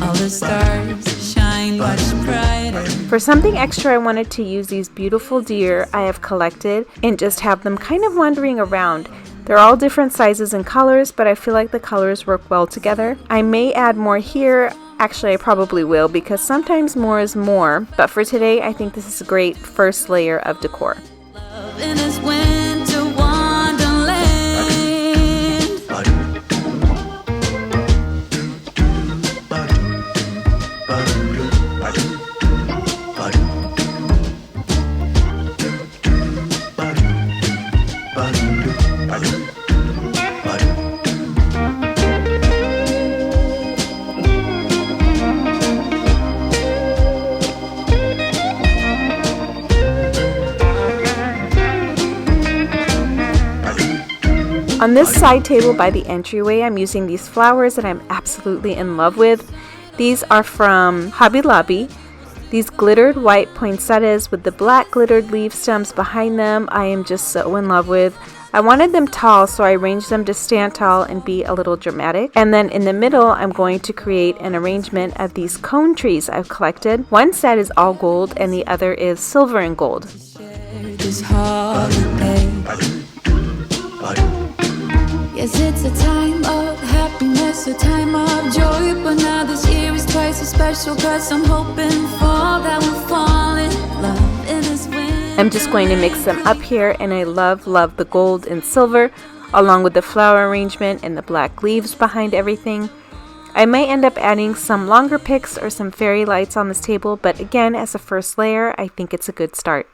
all the stars shine much brighter.
For something extra, I wanted to use these beautiful deer I have collected and just have them kind of wandering around. They're all different sizes and colors, but I feel like the colors work well together. I may add more here. Actually, I probably will, because sometimes more is more. But for today, I think this is a great first layer of decor.
Love in this winter wonderland.
On this side table by the entryway, I'm using these flowers that I'm absolutely in love with. These are from Hobby Lobby. These glittered white poinsettias with the black glittered leaf stems behind them, I am just so in love with. I wanted them tall, so I arranged them to stand tall and be a little dramatic. And then in the middle, I'm going to create an arrangement of these cone trees I've collected. One set is all gold and the other is silver and gold.
This holiday. Yes, it's a time of happiness, a time of joy, but now this year is twice as special, cause I'm hoping for that we'll fall in love in this winter.
I'm just going to mix them up here, and I love the gold and silver, along with the flower arrangement and the black leaves behind everything. I may end up adding some longer picks or some fairy lights on this table, but again, as a first layer, I think it's a good start.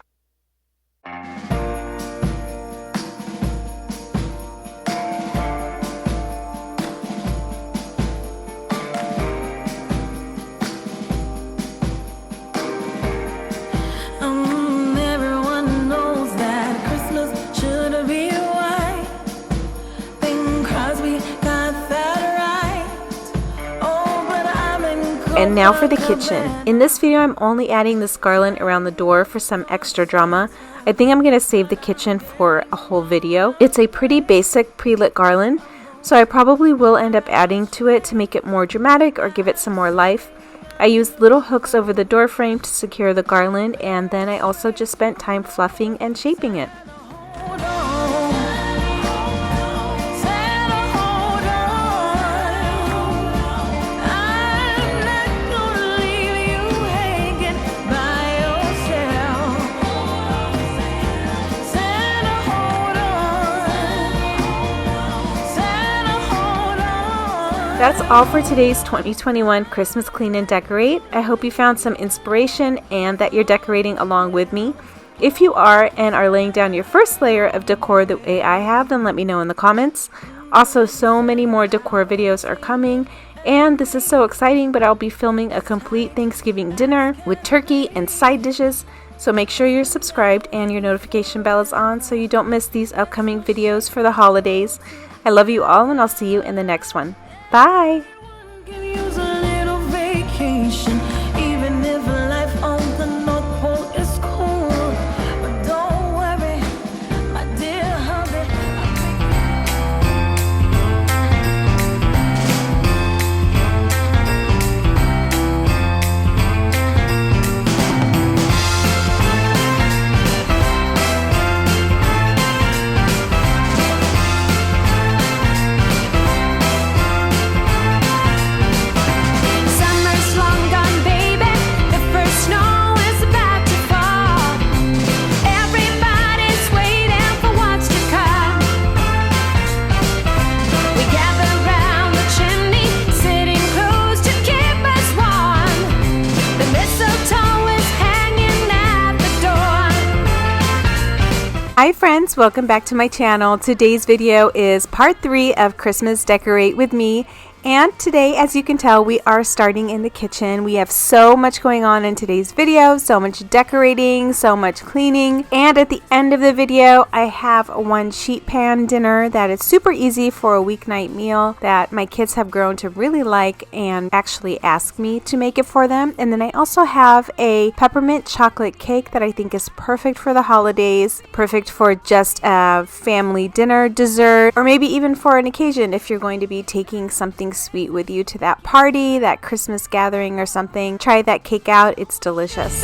And now for the kitchen. In this video, I'm only adding this garland around the door for some extra drama. I think I'm going to save the kitchen for a whole video. It's a pretty basic pre-lit garland, so I probably will end up adding to it to make it more dramatic or give it some more life. I used little hooks over the door frame to secure the garland, and then I also just spent time fluffing and shaping it. That's all for today's 2021 Christmas Clean and Decorate. I hope you found some inspiration and that you're decorating along with me. If you are and are laying down your first layer of decor the way I have, then let me know in the comments. Also, so many more decor videos are coming, and this is so exciting, but I'll be filming a complete Thanksgiving dinner with turkey and side dishes. So make sure you're subscribed and your notification bell is on so you don't miss these upcoming videos for the holidays. I love you all, and I'll see you in the next one. Bye!
Can use a little vacation, even if life on the North Pole is cool. But don't worry, my dear hubby.
Hi friends, welcome back to my channel. Today's video is part 3 of Christmas Decorate with me. And today, as you can tell, we are starting in the kitchen. We have so much going on in today's video, so much decorating, so much cleaning. And at the end of the video, I have one sheet pan dinner that is super easy for a weeknight meal that my kids have grown to really like and actually ask me to make it for them. And then I also have a peppermint chocolate cake that I think is perfect for the holidays, perfect for just a family dinner, dessert, or maybe even for an occasion if you're going to be taking something sweet with you to that party, that Christmas gathering or something. Try that cake out, it's delicious.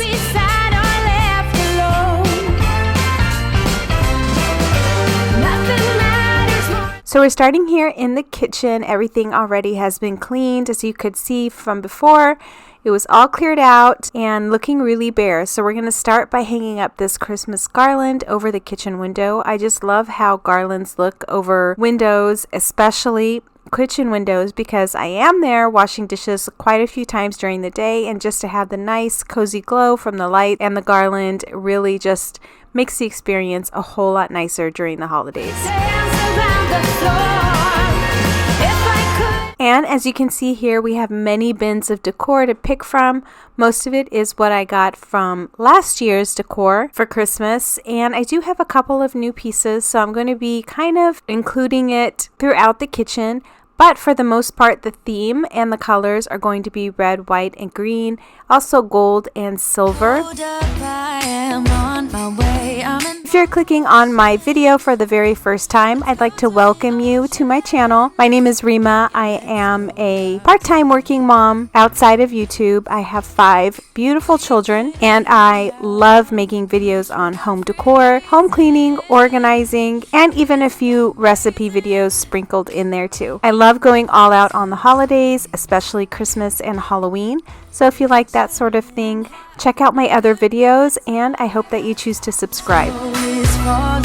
So we're starting here in the kitchen. Everything already has been cleaned. As you could see from before, it was all cleared out and looking really bare. So we're going to start by hanging up this Christmas garland over the kitchen window. I just love how garlands look over windows, especially kitchen windows, because I am there washing dishes quite a few times during the day, and just to have the nice cozy glow from the light and the garland really just makes the experience a whole lot nicer during the holidays. And as you can see here, we have many bins of decor to pick from. Most of it is what I got from last year's decor for Christmas. And I do have a couple of new pieces, so I'm going to be kind of including it throughout the kitchen. But for the most part, the theme and the colors are going to be red, white, and green. Also gold and silver.
Hold up, I am on my way. I'm in
If you're clicking on my video for the very first time, I'd like to welcome you to my channel. My name is Rima. I am a part-time working mom outside of YouTube. I have 5 beautiful children, and I love making videos on home decor, home cleaning, organizing, and even a few recipe videos sprinkled in there too. I love going all out on the holidays, especially Christmas and Halloween. So if you like that sort of thing, check out my other videos, and I hope that you choose to subscribe.
always falling.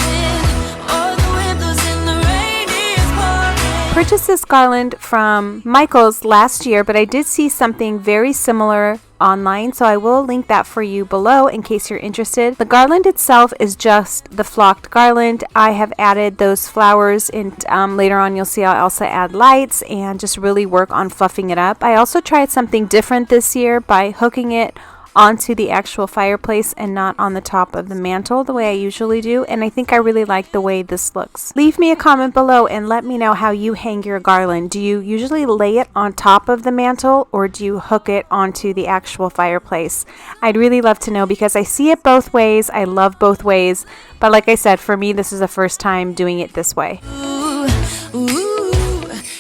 All the windows in the rain is pouring.
Purchased this garland from Michael's last year, but I did see something very similar online, so I will link that for you below in case you're interested. The garland itself is just the flocked garland. I have added those flowers, and later on you'll see I'll also add lights and just really work on fluffing it up. I also tried something different this year by hooking it onto the actual fireplace and not on the top of the mantle the way I usually do, and I think I really like the way this looks. Leave me a comment below and let me know how you hang your garland. Do you usually lay it on top of the mantle, or do you hook it onto the actual fireplace? I'd really love to know, because I see it both ways. I love both ways, but like I said, for me this is the first time doing it this way.
Ooh,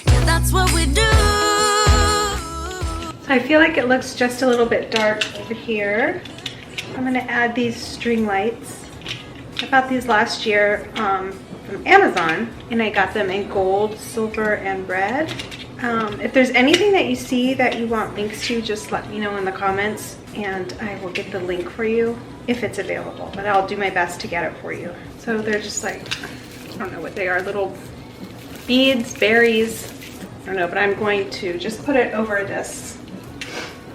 yeah, that's what we do.
So I feel like it looks just a little bit dark over here. I'm going to add these string lights. I bought these last year from Amazon, and I got them in gold, silver, and red. If there's anything that you see that you want links to, just let me know in the comments, and I will get the link for you if it's available, but I'll do my best to get it for you. So they're just like, I don't know what they are, little beads, berries, I don't know, but I'm going to just put it over this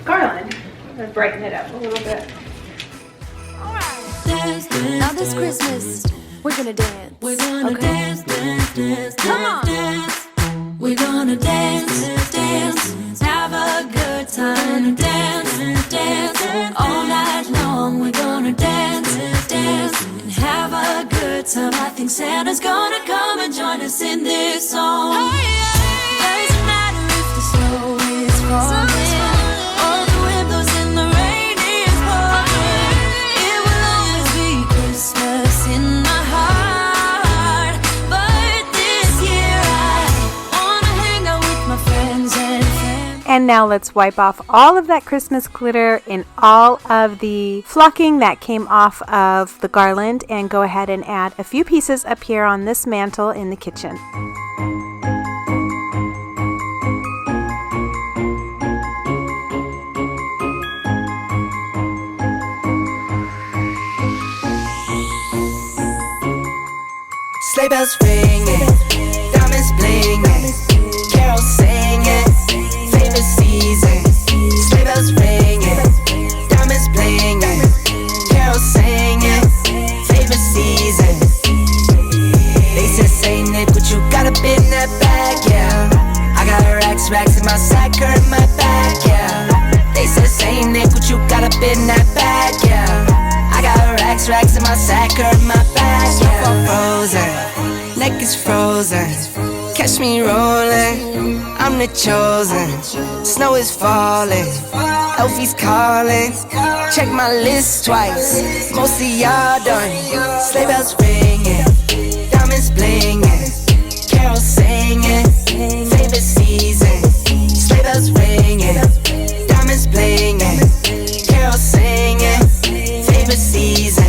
garland and brighten it up a little bit.
Dance, dance, now this Christmas, we're gonna dance. We're gonna dance, dance, dance, come on. Dance. We're gonna dance, dance, have a good time. Dance, dance, all night long. We're gonna dance, dance, and have a good time. I think Santa's gonna come and join us in this song. Doesn't matter if the snow is falling. All the windows in the rain is pouring. It will always be Christmas in my heart. But this year I wanna hang out with my friends and family.
And now let's wipe off all of that Christmas glitter and all of the flocking that came off of the garland, and go ahead and add a few pieces up here on this mantle in the kitchen.
Sleigh bells ringing, diamonds blinging, carols singing, favorite season. Sleigh bells ringing, diamonds blinging, carols singing, favorite season. They said, Saint Nick, what you got up in that bag, yeah. I got racks in my sack or in my bag, yeah. They said, Saint Nick, what you got up in that bag, yeah. I got racks in my sack or in my bag, yeah. Frozen, neck is frozen. Catch me rolling, I'm the chosen. Snow is falling, Elfie's calling. Check my list twice, most of y'all done. Sleigh bells ringing, diamonds blinging, carols singing, favorite season. Sleigh bells ringing, diamonds blinging, carols singing, favorite season.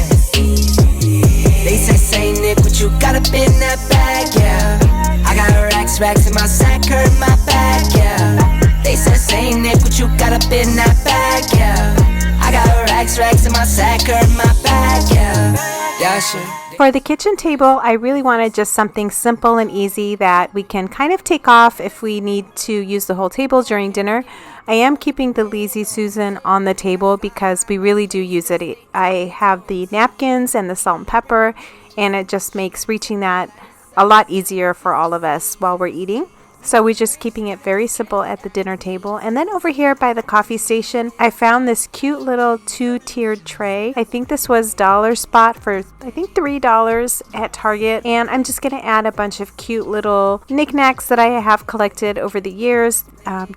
They say, Saint Nick, what you got up in that bag, yeah. I got racks in my sack or in my bag, yeah. They said, Saint Nick, what you got up in that bag, yeah. I got racks in my sack or in my bag, yeah. Yeah, sure.
For the kitchen table, I really wanted just something simple and easy that we can kind of take off if we need to use the whole table during dinner. I am keeping the Lazy Susan on the table because we really do use it. I have the napkins and the salt and pepper, and it just makes reaching that a lot easier for all of us while we're eating. So we're just keeping it very simple at the dinner table. And then over here by the coffee station, I found this cute little 2-tiered tray. I think this was Dollar Spot for I think $3 at Target. And I'm just going to add a bunch of cute little knickknacks that I have collected over the years.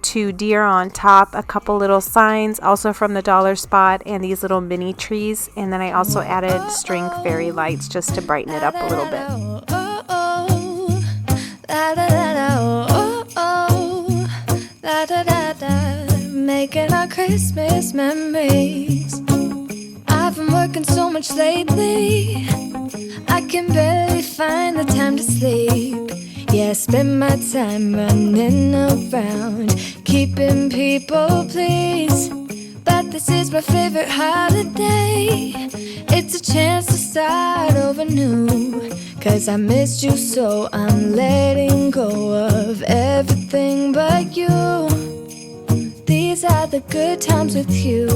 2 deer on top, a couple little signs also from the Dollar Spot, and these little mini trees. And then I also added string fairy lights just to brighten it up a little bit.
Making our Christmas memories. I've been working so much lately, I can barely find the time to sleep. Yeah, I spend my time running around, keeping people pleased. But this is my favorite holiday. It's a chance to start over new. 'Cause I missed you, so I'm letting go of everything but you. These are the good times with you.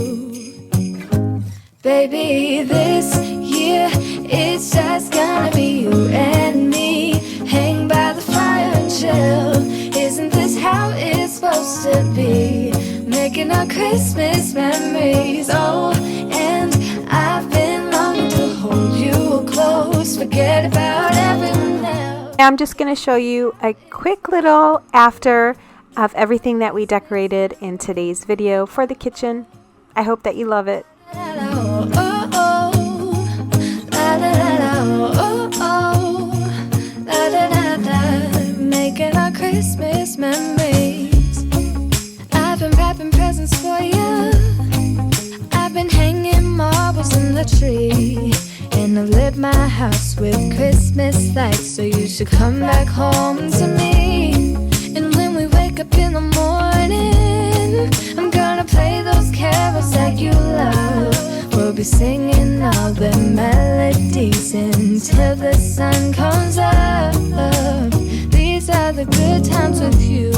Baby, this year it's just gonna be you and me. Hang by the fire and chill. Isn't this how it's supposed to be? Making our Christmas memories. Oh, and I've been longing to hold you close. Forget about everyone else.
I'm just going to show you a quick little after of everything that we decorated in today's video for the kitchen. I hope that you love it.
Making our Christmas memories. I've been wrapping presents for you. I've been hanging marbles in the tree. And I've lit my house with Christmas lights. So you should come back home to me. And when we wake up in the morning, I'm gonna play those carols that you love. We'll be singing all the melodies until the sun comes up. These are the good times with you.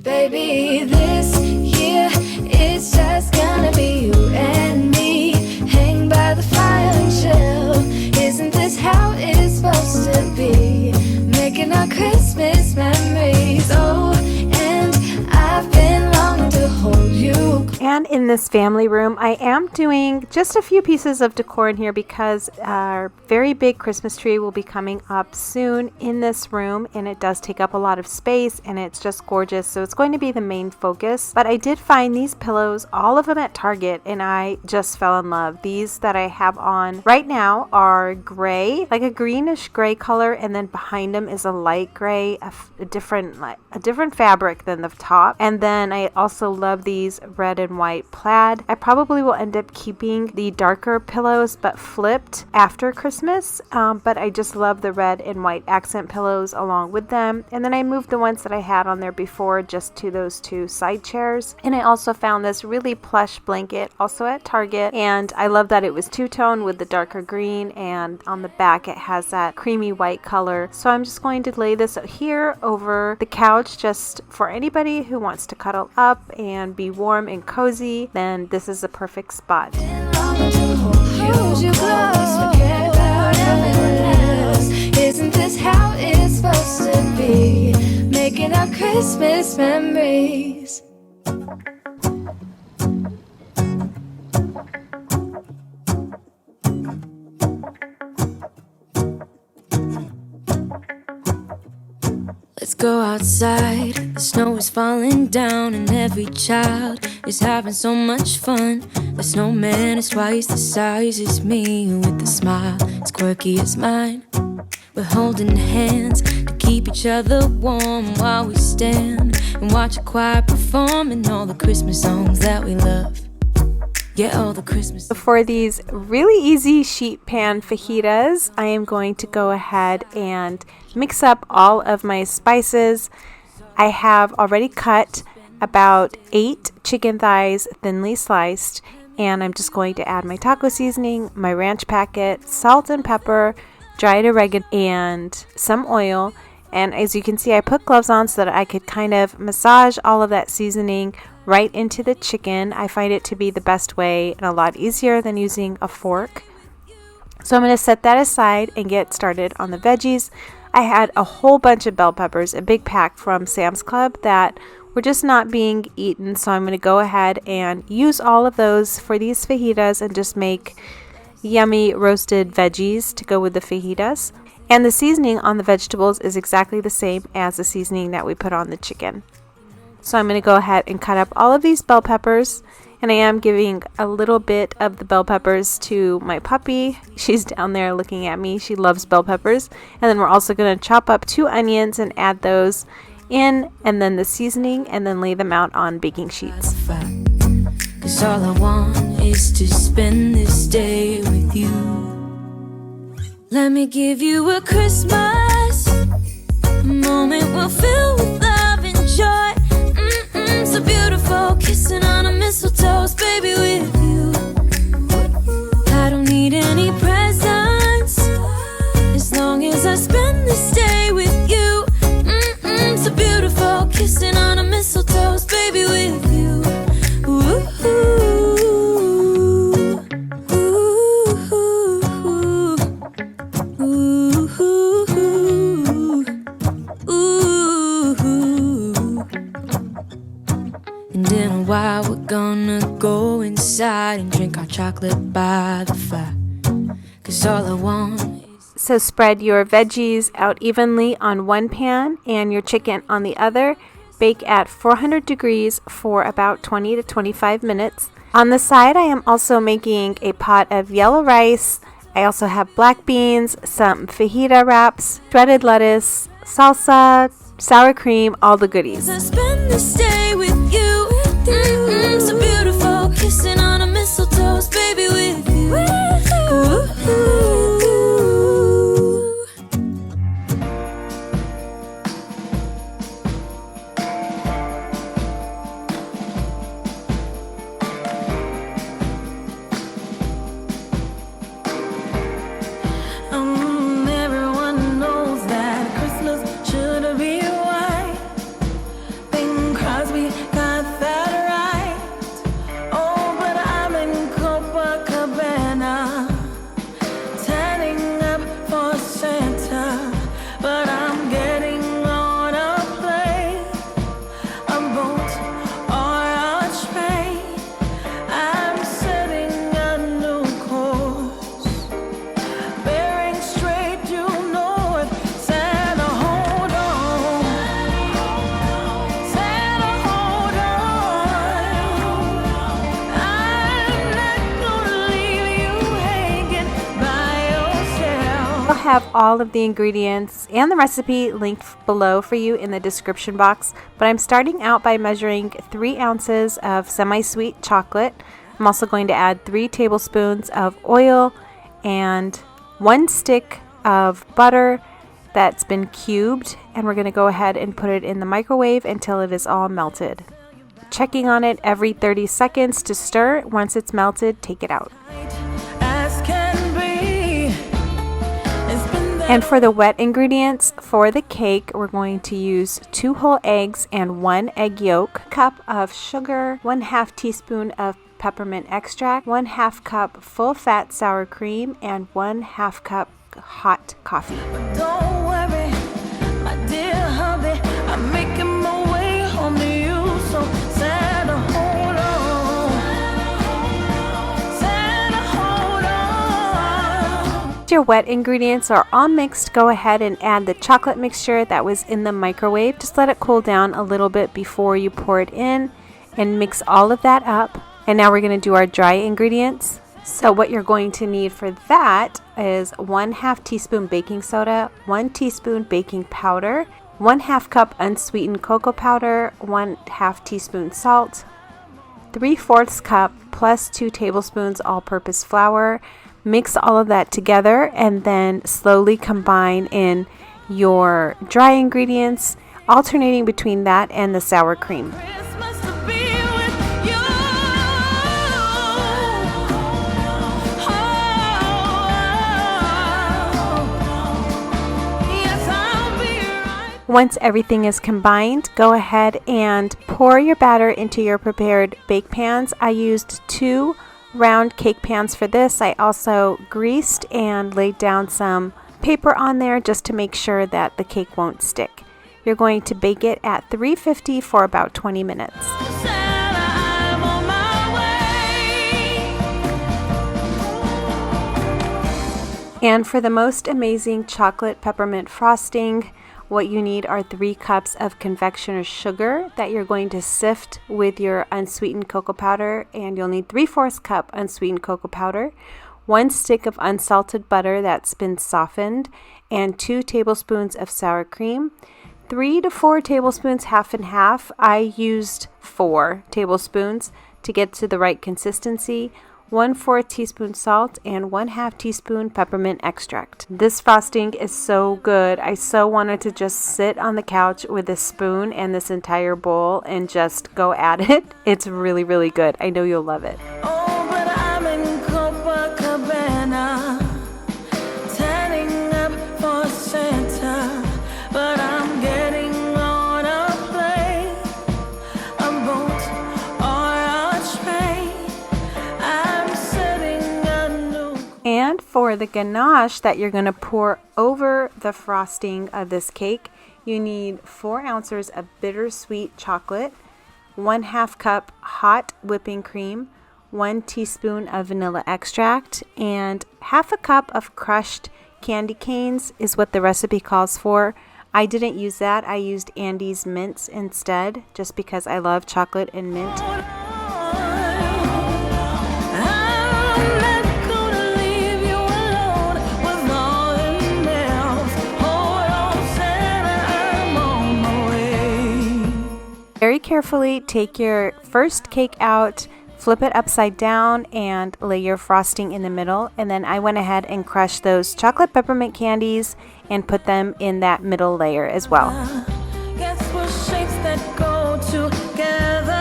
Baby, this year it's just gonna be you and me. Hang by the fire and chill. Isn't this how it's supposed to be? Making our Christmas memories. Oh, and I've been longing to hold you.
And in this family room, I am doing just a few pieces of decor in here because our very big Christmas tree will be coming up soon in this room, and it does take up a lot of space and it's just gorgeous. So it's going to be the main focus. But I did find these pillows, all of them at Target, and I just fell in love. These that I have on right now are gray, like a greenish gray color, and then behind them is a light gray, a different fabric than the top. And then I also love these red and white plaid. I probably will end up keeping the darker pillows but flipped after Christmas, but I just love the red and white accent pillows along with them. And then I moved the ones that I had on there before just to those 2 side chairs. And I also found this really plush blanket also at Target, and I love that it was two-tone with the darker green, and on the back it has that creamy white color. So I'm just going to lay this here over the couch just for anybody who wants to cuddle up and be warm and cozy. Then this is a perfect spot.
Hold you close, forget about everyone else. Isn't this how it's supposed to be? Making our Christmas memories. Let's go outside, the snow is falling down and every child is having so much fun. The snowman is twice the size as me, with a smile as quirky as mine. We're holding hands to keep each other warm while we stand and watch a choir performing all the Christmas songs that we love. Yeah, all the Christmas.
For these really easy sheet pan fajitas, I am going to go ahead and mix up all of my spices. I have already cut about 8 chicken thighs thinly sliced, and I'm just going to add my taco seasoning, my ranch packet, salt and pepper, dried oregano, and some oil. And as you can see, I put gloves on so that I could kind of massage all of that seasoning right into the chicken. I find it to be the best way and a lot easier than using a fork. So I'm going to set that aside and get started on the veggies. I had a whole bunch of bell peppers, a big pack from Sam's Club that were just not being eaten, so I'm going to go ahead and use all of those for these fajitas and just make yummy roasted veggies to go with the fajitas. And the seasoning on the vegetables is exactly the same as the seasoning that we put on the chicken. So I'm going to go ahead and cut up all of these bell peppers, and I am giving a little bit of the bell peppers to my puppy. She's down there looking at me. She loves bell peppers. And then we're also going to chop up 2 onions and add those in, and then the seasoning, and then lay them out on baking sheets.
'Cause all I want is to spend this day with you. Let me give you a Christmas, a moment we'll fill with love and joy. So beautiful, kissing on a mistletoe, baby, with you. I don't need any presents, as long as I spend this day with you. So beautiful, kissing on a mistletoe, baby, with you. Ooh, and in a while we're gonna go inside and drink our chocolate by the fire. 'Cause all I want.
So spread your veggies out evenly on one pan and your chicken on the other. Bake at 400 degrees for about 20 to 25 minutes. On the side, I am also making a pot of yellow rice. I also have black beans, some fajita wraps, shredded lettuce, salsa, sour cream, all the goodies.
I spend this day with you. So beautiful, kissing on a mistletoe, baby, with you. Ooh.
Everyone knows that Christmas should be white. Bing Crosby got that right. Oh, but I'm in Copacabana, tanning up for Santa. But I'm getting on a plane, a boat, or a train. I'm setting a new course, bearing straight due north. Santa, hold on. Santa, hold on. I'm not gonna leave you hanging by yourself.
I'll have all of the ingredients and the recipe linked below for you in the description box, but I'm starting out by measuring 3 ounces of semi-sweet chocolate. I'm also going to add 3 tablespoons of oil and 1 stick of butter that's been cubed, and we're going to go ahead and put it in the microwave until it is all melted. Checking on it every 30 seconds to stir. Once it's melted, take it out.
As can be. It's been there.
And for the wet ingredients for the cake, we're going to use 2 whole eggs and 1 egg yolk, cup of sugar, 1/2 teaspoon of peppermint extract, 1/2 cup full fat sour cream, and 1/2 cup hot coffee.
Don't worry, my dear hubby, I'm making my way home to you. So Santa, hold on. Santa, hold on.
Once your wet ingredients are all mixed, go ahead and add the chocolate mixture that was in the microwave. Just let it cool down a little bit before you pour it in, and mix all of that up. And now we're going to do our dry ingredients. So what you're going to need for that is 1/2 teaspoon baking soda, 1 teaspoon baking powder, 1/2 cup unsweetened cocoa powder, 1/2 teaspoon salt, 3/4 cup plus 2 tablespoons all-purpose flour. Mix all of that together and then slowly combine in your dry ingredients, alternating between that and the sour cream.
Christmas to be with you. Yes, I'll be right.
Once everything is combined, go ahead and pour your batter into your prepared bake pans. I used 2 round cake pans for this. I also greased and laid down some paper on there just to make sure that the cake won't stick. You're going to bake it at 350 for about 20 minutes.
I'm on my way.
And for the most amazing chocolate peppermint frosting, what you need are 3 cups of confectioner's sugar that you're going to sift with your unsweetened cocoa powder, and you'll need 3/4 cup unsweetened cocoa powder, 1 stick of unsalted butter that's been softened, and 2 tablespoons of sour cream, 3 to 4 tablespoons half and half. I used 4 tablespoons to get to the right consistency, 1/4 teaspoon salt, and 1/2 teaspoon peppermint extract. This frosting is so good. I so wanted to just sit on the couch with a spoon and this entire bowl and just go at it. It's really, really good. I know you'll love it.
Oh, but I'm in Copacabana, tanning up for Santa, but I'm getting on a plane, a boat, or a train. I'm setting a new.
And for the ganache that you're going to pour over the frosting of this cake, you need 4 ounces of bittersweet chocolate, 1/2 cup hot whipping cream, 1 teaspoon of vanilla extract, and 1/2 cup of crushed candy canes is what the recipe calls for. I didn't use that. I used Andy's mints instead, just because I love chocolate and mint.
I'm not gonna leave you alone with all the nails. Hold on, Santa, I'm on my way.
Very carefully take your first cake out, flip it upside down, and lay your frosting in the middle. And then I went ahead and crushed those chocolate peppermint candies and put them in that middle layer as well.
Guess what shapes that go together?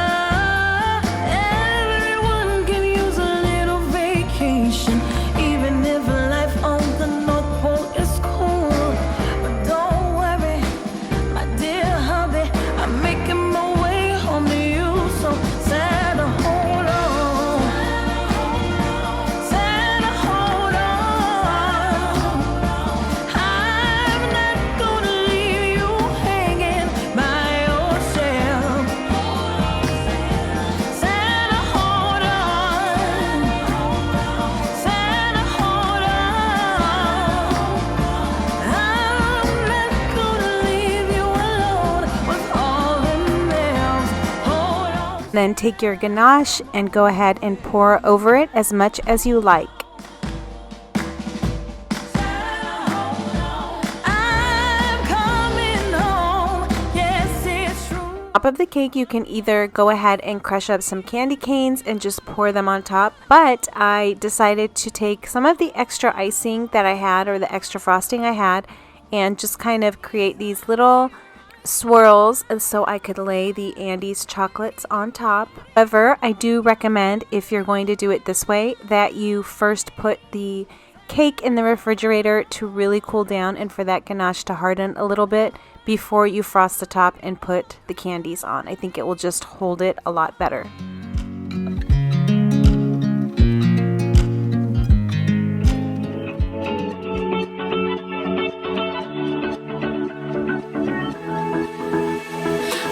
Everyone can use a little vacation, even if life on the North Pole is cool. But don't worry, my dear hubby, I'm making my way home to you. So Santa, hold on. Santa, hold on. I'm not gonna leave you hanging by yourself. Santa, hold on. Santa, hold on. I'm not gonna leave you alone with all the nails. Hold on.
Then take your ganache and go ahead and pour over it as much as you like.
I'm coming home. Yes, it's true.
Top of the cake, you can either go ahead and crush up some candy canes and just pour them on top, but I decided to take some of the extra icing that I had, or the extra frosting I had, and just kind of create these little swirls so I could lay the Andes chocolates on top. However, I do recommend, if you're going to do it this way, that you first put the cake in the refrigerator to really cool down and for that ganache to harden a little bit before you frost the top and put the candies on. I think it will just hold it a lot better.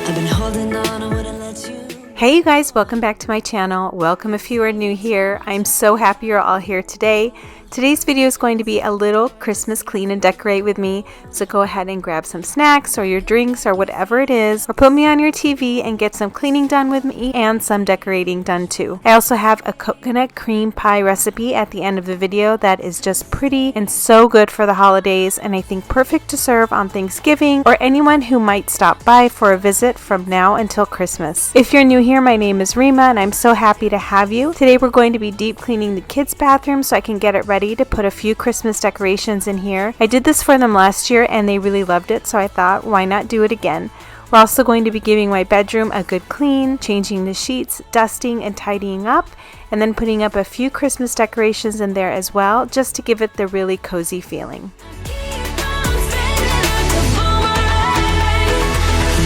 I've been holding on, I wouldn't let you.
Hey you guys, welcome back to my channel. Welcome if you are new here. I'm so happy you're all here today. Today's video is going to be a little Christmas clean and decorate with me, so go ahead and grab some snacks or your drinks or whatever it is, or put me on your TV and get some cleaning done with me and some decorating done too. I also have a coconut cream pie recipe at the end of the video that is just pretty and so good for the holidays, and I think perfect to serve on Thanksgiving or anyone who might stop by for a visit from now until Christmas. If you're new here, my name is Rima and I'm so happy to have you. Today we're going to be deep cleaning the kids' bathroom so I can get it ready to put a few Christmas decorations in here. I did this for them last year and they really loved it, so I thought, why not do it again? We're also going to be giving my bedroom a good clean, changing the sheets, dusting and tidying up, and then putting up a few Christmas decorations in there as well, just to give it the really cozy feeling.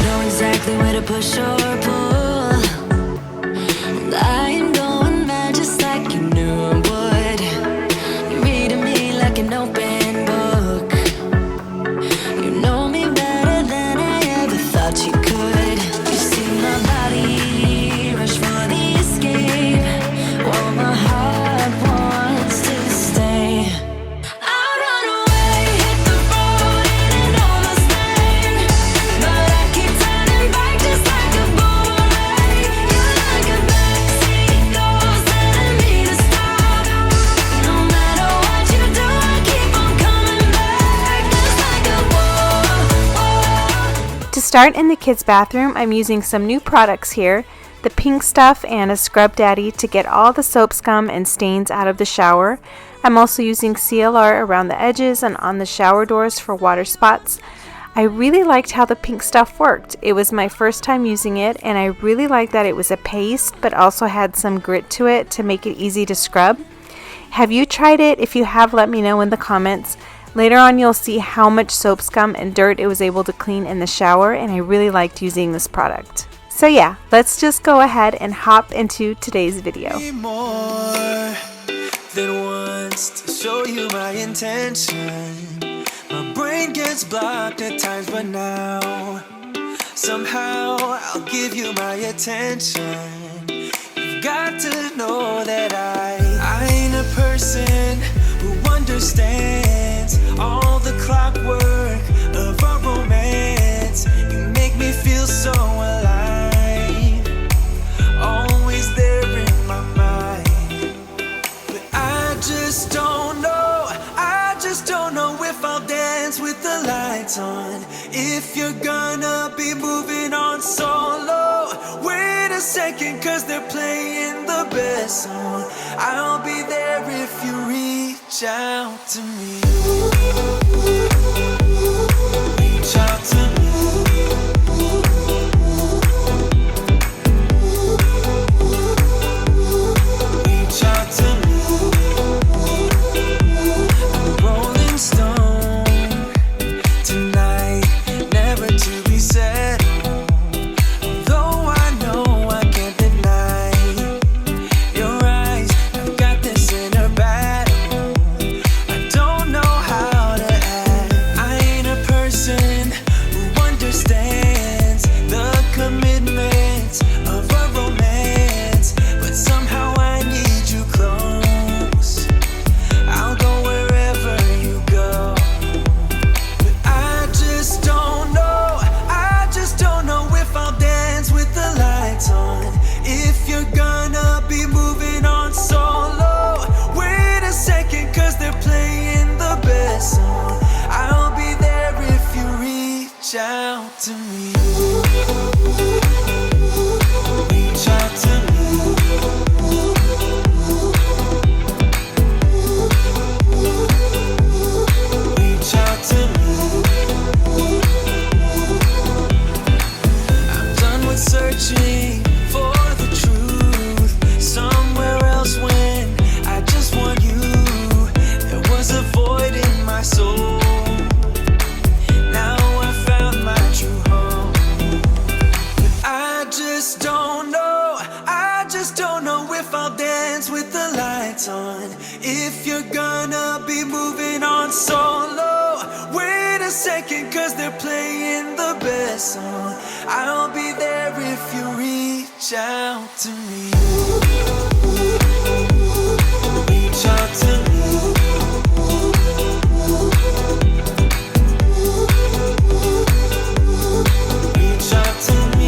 Know exactly where to push or pull, and I am going mad just like you knew I would. You're reading me like an open book.
start in the kids' bathroom, I'm using some new products here, the pink stuff and a scrub daddy to get all the soap scum and stains out of the shower. I'm also using CLR around the edges and on the shower doors for water spots. I really liked how the pink stuff worked. It was my first time using it, and I really liked that it was a paste but also had some grit to it to make it easy to scrub. Have you tried it? If you have, let me know in the comments. Later on you'll see how much soap scum and dirt it was able to clean in the shower, and I really liked using this product. So yeah, let's just go ahead and hop into today's video.
More than once to show you my intention. My brain gets blocked at times, but now somehow I'll give you my attention. You've got to know that I ain't a person who understands all the clockwork of our romance. You make me feel so alive, always there in my mind. But I just don't know if I'll dance with the lights on. If you're gonna be moving on solo, wait a second, cause they're playing the best song. I'll be there if you reach out to me. Reach out to me. Reach out to me. If you're gonna be moving on solo, wait a second, cause they're playing the best song. I'll be there if you reach out to me. Reach out to me. Reach out to me.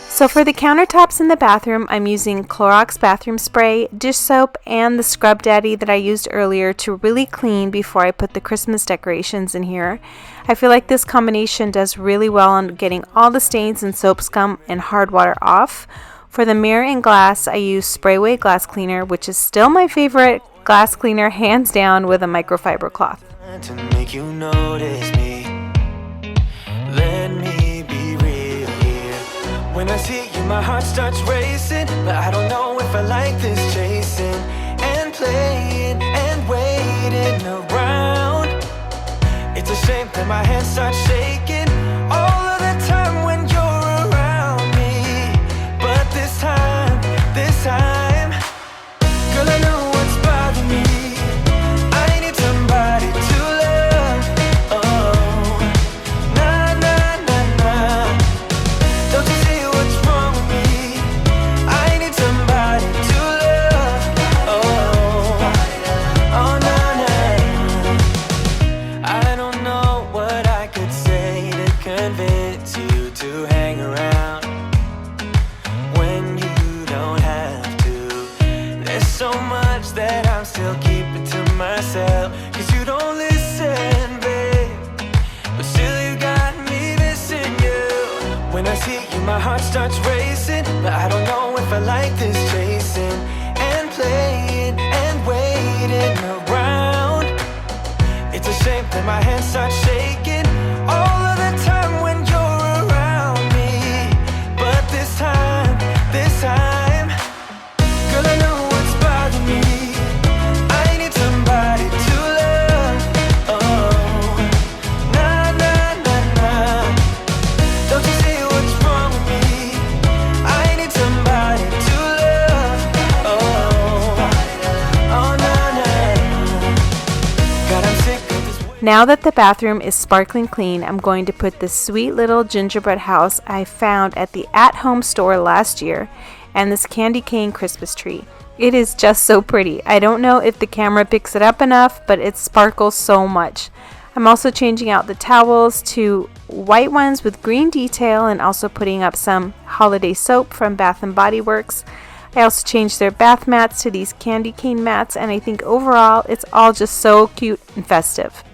So for the countertops in the bathroom, I'm using Clorox bathroom spray, dish soap, and the scrub daddy that I used earlier to really clean before I put the Christmas decorations in here. I feel like this combination does really well on getting all the stains and soap scum and hard water off. For the mirror and glass, I use Sprayway glass cleaner, which is still my favorite glass cleaner, hands down, with a microfiber cloth.
To make you notice me, let me be real here. When I see you, my heart starts racing, but I don't know if I like this chasing and playing and waiting around. It's a shame that my hands start shaking all of the time when you're around me. But this time, girl, I know what's bothering me. I need somebody to love. Oh, nah, nah, nah, nah. Don't you see what's wrong with me? I need somebody to love. Oh, oh, nah, nah. then my hands start shaking all of the time when you're around me. But this time, girl, I know what's bothering me. I need somebody to love. Oh, nah, nah, nah, nah. Don't you see what's wrong with me? I need somebody to love. Oh, oh, nah, nah. God, I'm sick of this.
Now that the bathroom is sparkling clean, I'm going to put this sweet little gingerbread house I found at the at-home store last year and this candy cane Christmas tree. It is just so pretty. I don't know if the camera picks it up enough, but it sparkles so much. I'm also changing out the towels to white ones with green detail and also putting up some holiday soap from Bath & Body Works. I also changed their bath mats to these candy cane mats, and I think overall it's all just so cute and festive.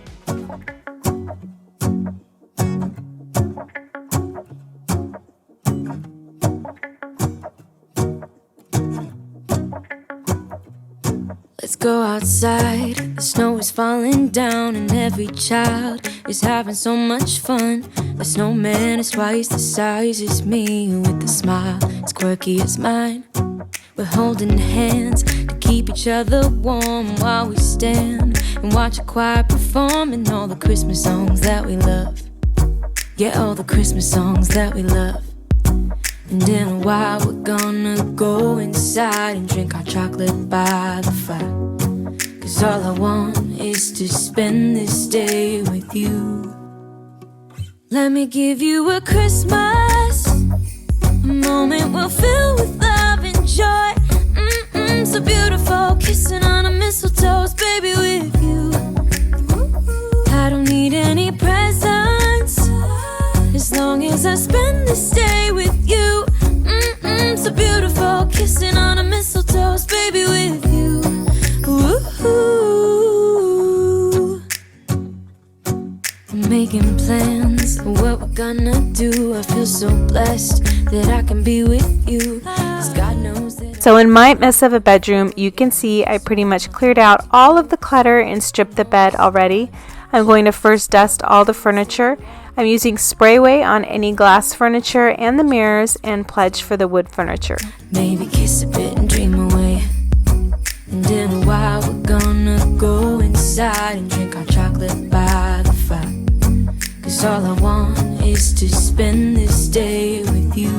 Let's go outside, the snow is falling down and every child is having so much fun. The snowman is twice the size as me, with a smile as quirky as mine. We're holding hands to keep each other warm while we stand and watch a choir performing all the Christmas songs that we love. Yeah, all the Christmas songs that we love. And in a while we're gonna go inside and drink our chocolate by the fire. 'Cause all I want is to spend this day with you. Let me give you a Christmas, a moment we'll fill with love and joy. So beautiful, kissing on a mistletoe, baby, with you. I don't need any presents, as long as I spend this day with you. So beautiful, kissing on a mistletoe, baby, with you. Ooh. I'm making plans for what we're gonna do. I feel so blessed that I can be with you, 'cause God knows that.
So in my mess of a bedroom, you can see I pretty much cleared out all of the clutter and stripped the bed already. I'm going to first dust all the furniture. I'm using Sprayway on any glass furniture and the mirrors, and Pledge for the wood furniture.
Maybe kiss a bit and dream away. And in a while we're gonna go inside and drink our chocolate by the fire. 'Cause all I want is to spend this day with you.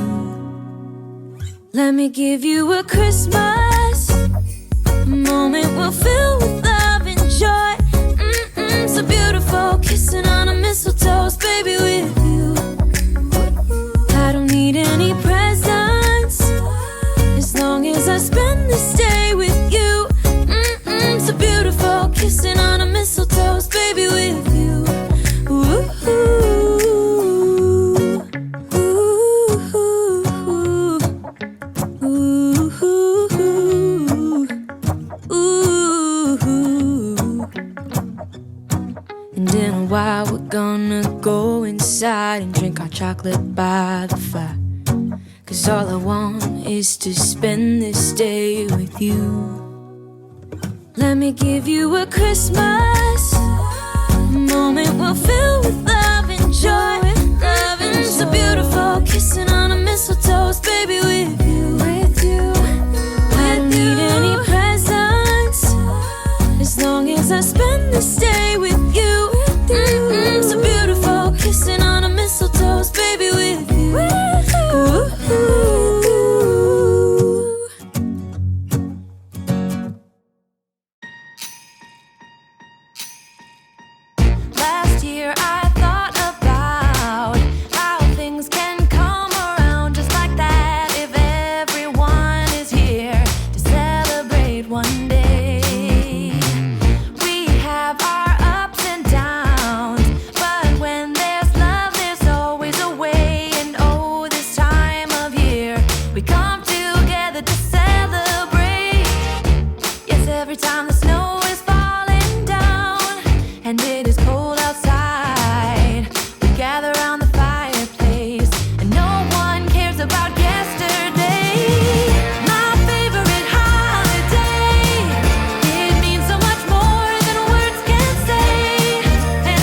Let me give you a Christmas, a moment we'll fill with love and joy. So beautiful, kissing on a mistletoe, baby, with you. I don't need any presents, as long as I spend this day with you. So beautiful, kissing on a mistletoe, baby, with you. Ooh. And in a while we're gonna go inside and drink our chocolate by the fire. 'Cause all I want is to spend this day with you. Let me give you a Christmas, a moment we'll fill with love and joy. Love and so beautiful, kissing on a mistletoe, baby, with you. I don't need any presents, as long as I spend this day with you. So beautiful, kissing on a mistletoe, baby, with you. Ooh.
Last year I thought about how things can come around just like that if everyone is here to celebrate one day. We have our ups and downs, but when there's love there's always a way. And oh, this time of year we come together to celebrate. Yes, every time the snow is falling down and it is cold outside, we gather around the fireplace and no one cares about yesterday. My favorite holiday, it means so much more than words can say. And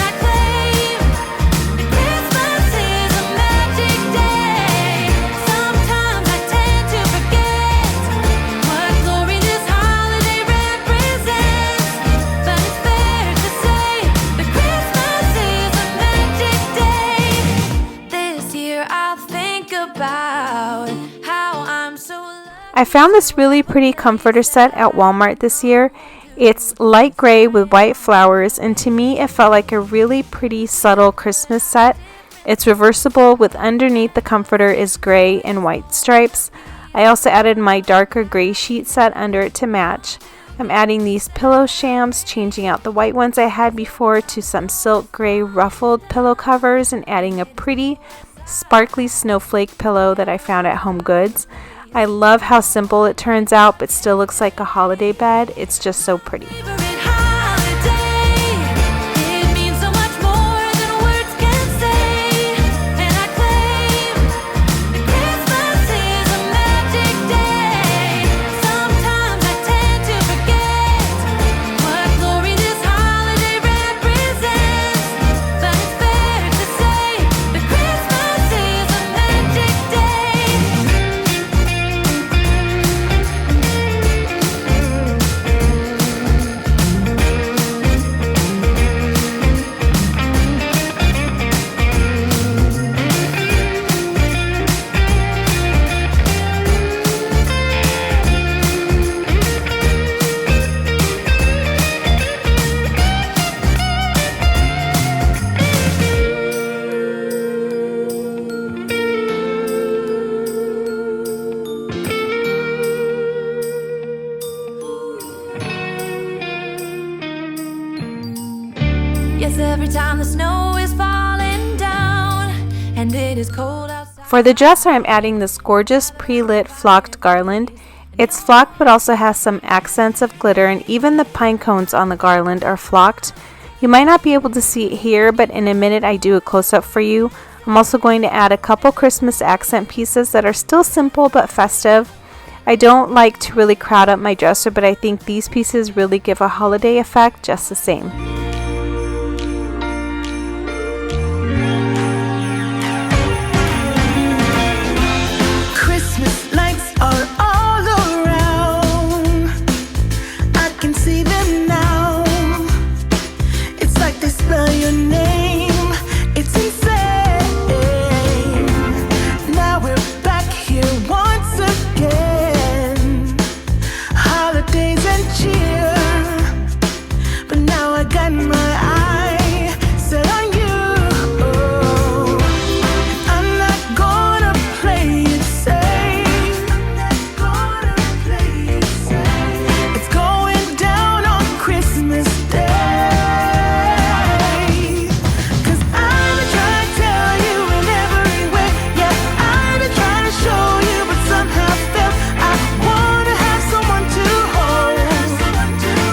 I found this really pretty comforter set at Walmart this year. It's light gray with white flowers, and to me it felt like a really pretty subtle Christmas set. It's reversible with underneath the comforter is gray and white stripes. I also added my darker gray sheet set under it to match. I'm adding these pillow shams, changing out the white ones I had before to some silk gray ruffled pillow covers, and adding a pretty sparkly snowflake pillow that I found at Home Goods. I love how simple it turns out, but still looks like a holiday bed. It's just so pretty.
Favorite holiday. It means so much more than words can say. And I claim that Christmas is a magic day. Sometimes I tend to forget what glory this holiday represents. But it's fair to say that Christmas is a magic day. Yes, every time the snow is falling down and it is cold outside.
For the dresser, I'm adding this gorgeous pre-lit flocked garland. It's flocked but also has some accents of glitter, and even the pine cones on the garland are flocked. You might not be able to see it here, but in a minute I do a close-up for you. I'm also going to add a couple Christmas accent pieces that are still simple but festive. I don't like to really crowd up my dresser, but I think these pieces really give a holiday effect just the same.
Christmas lights are all around. I can see them now. It's like they spell your name. It's insane. Now we're back here once again. Holidays and cheer. But now I got my eye set on you. I'm not gonna play it safe. It's going down on Christmas Day. 'Cause I've been trying to tell you in every way. Yeah, I've been trying to show you, but somehow failed. I wanna have someone to hold.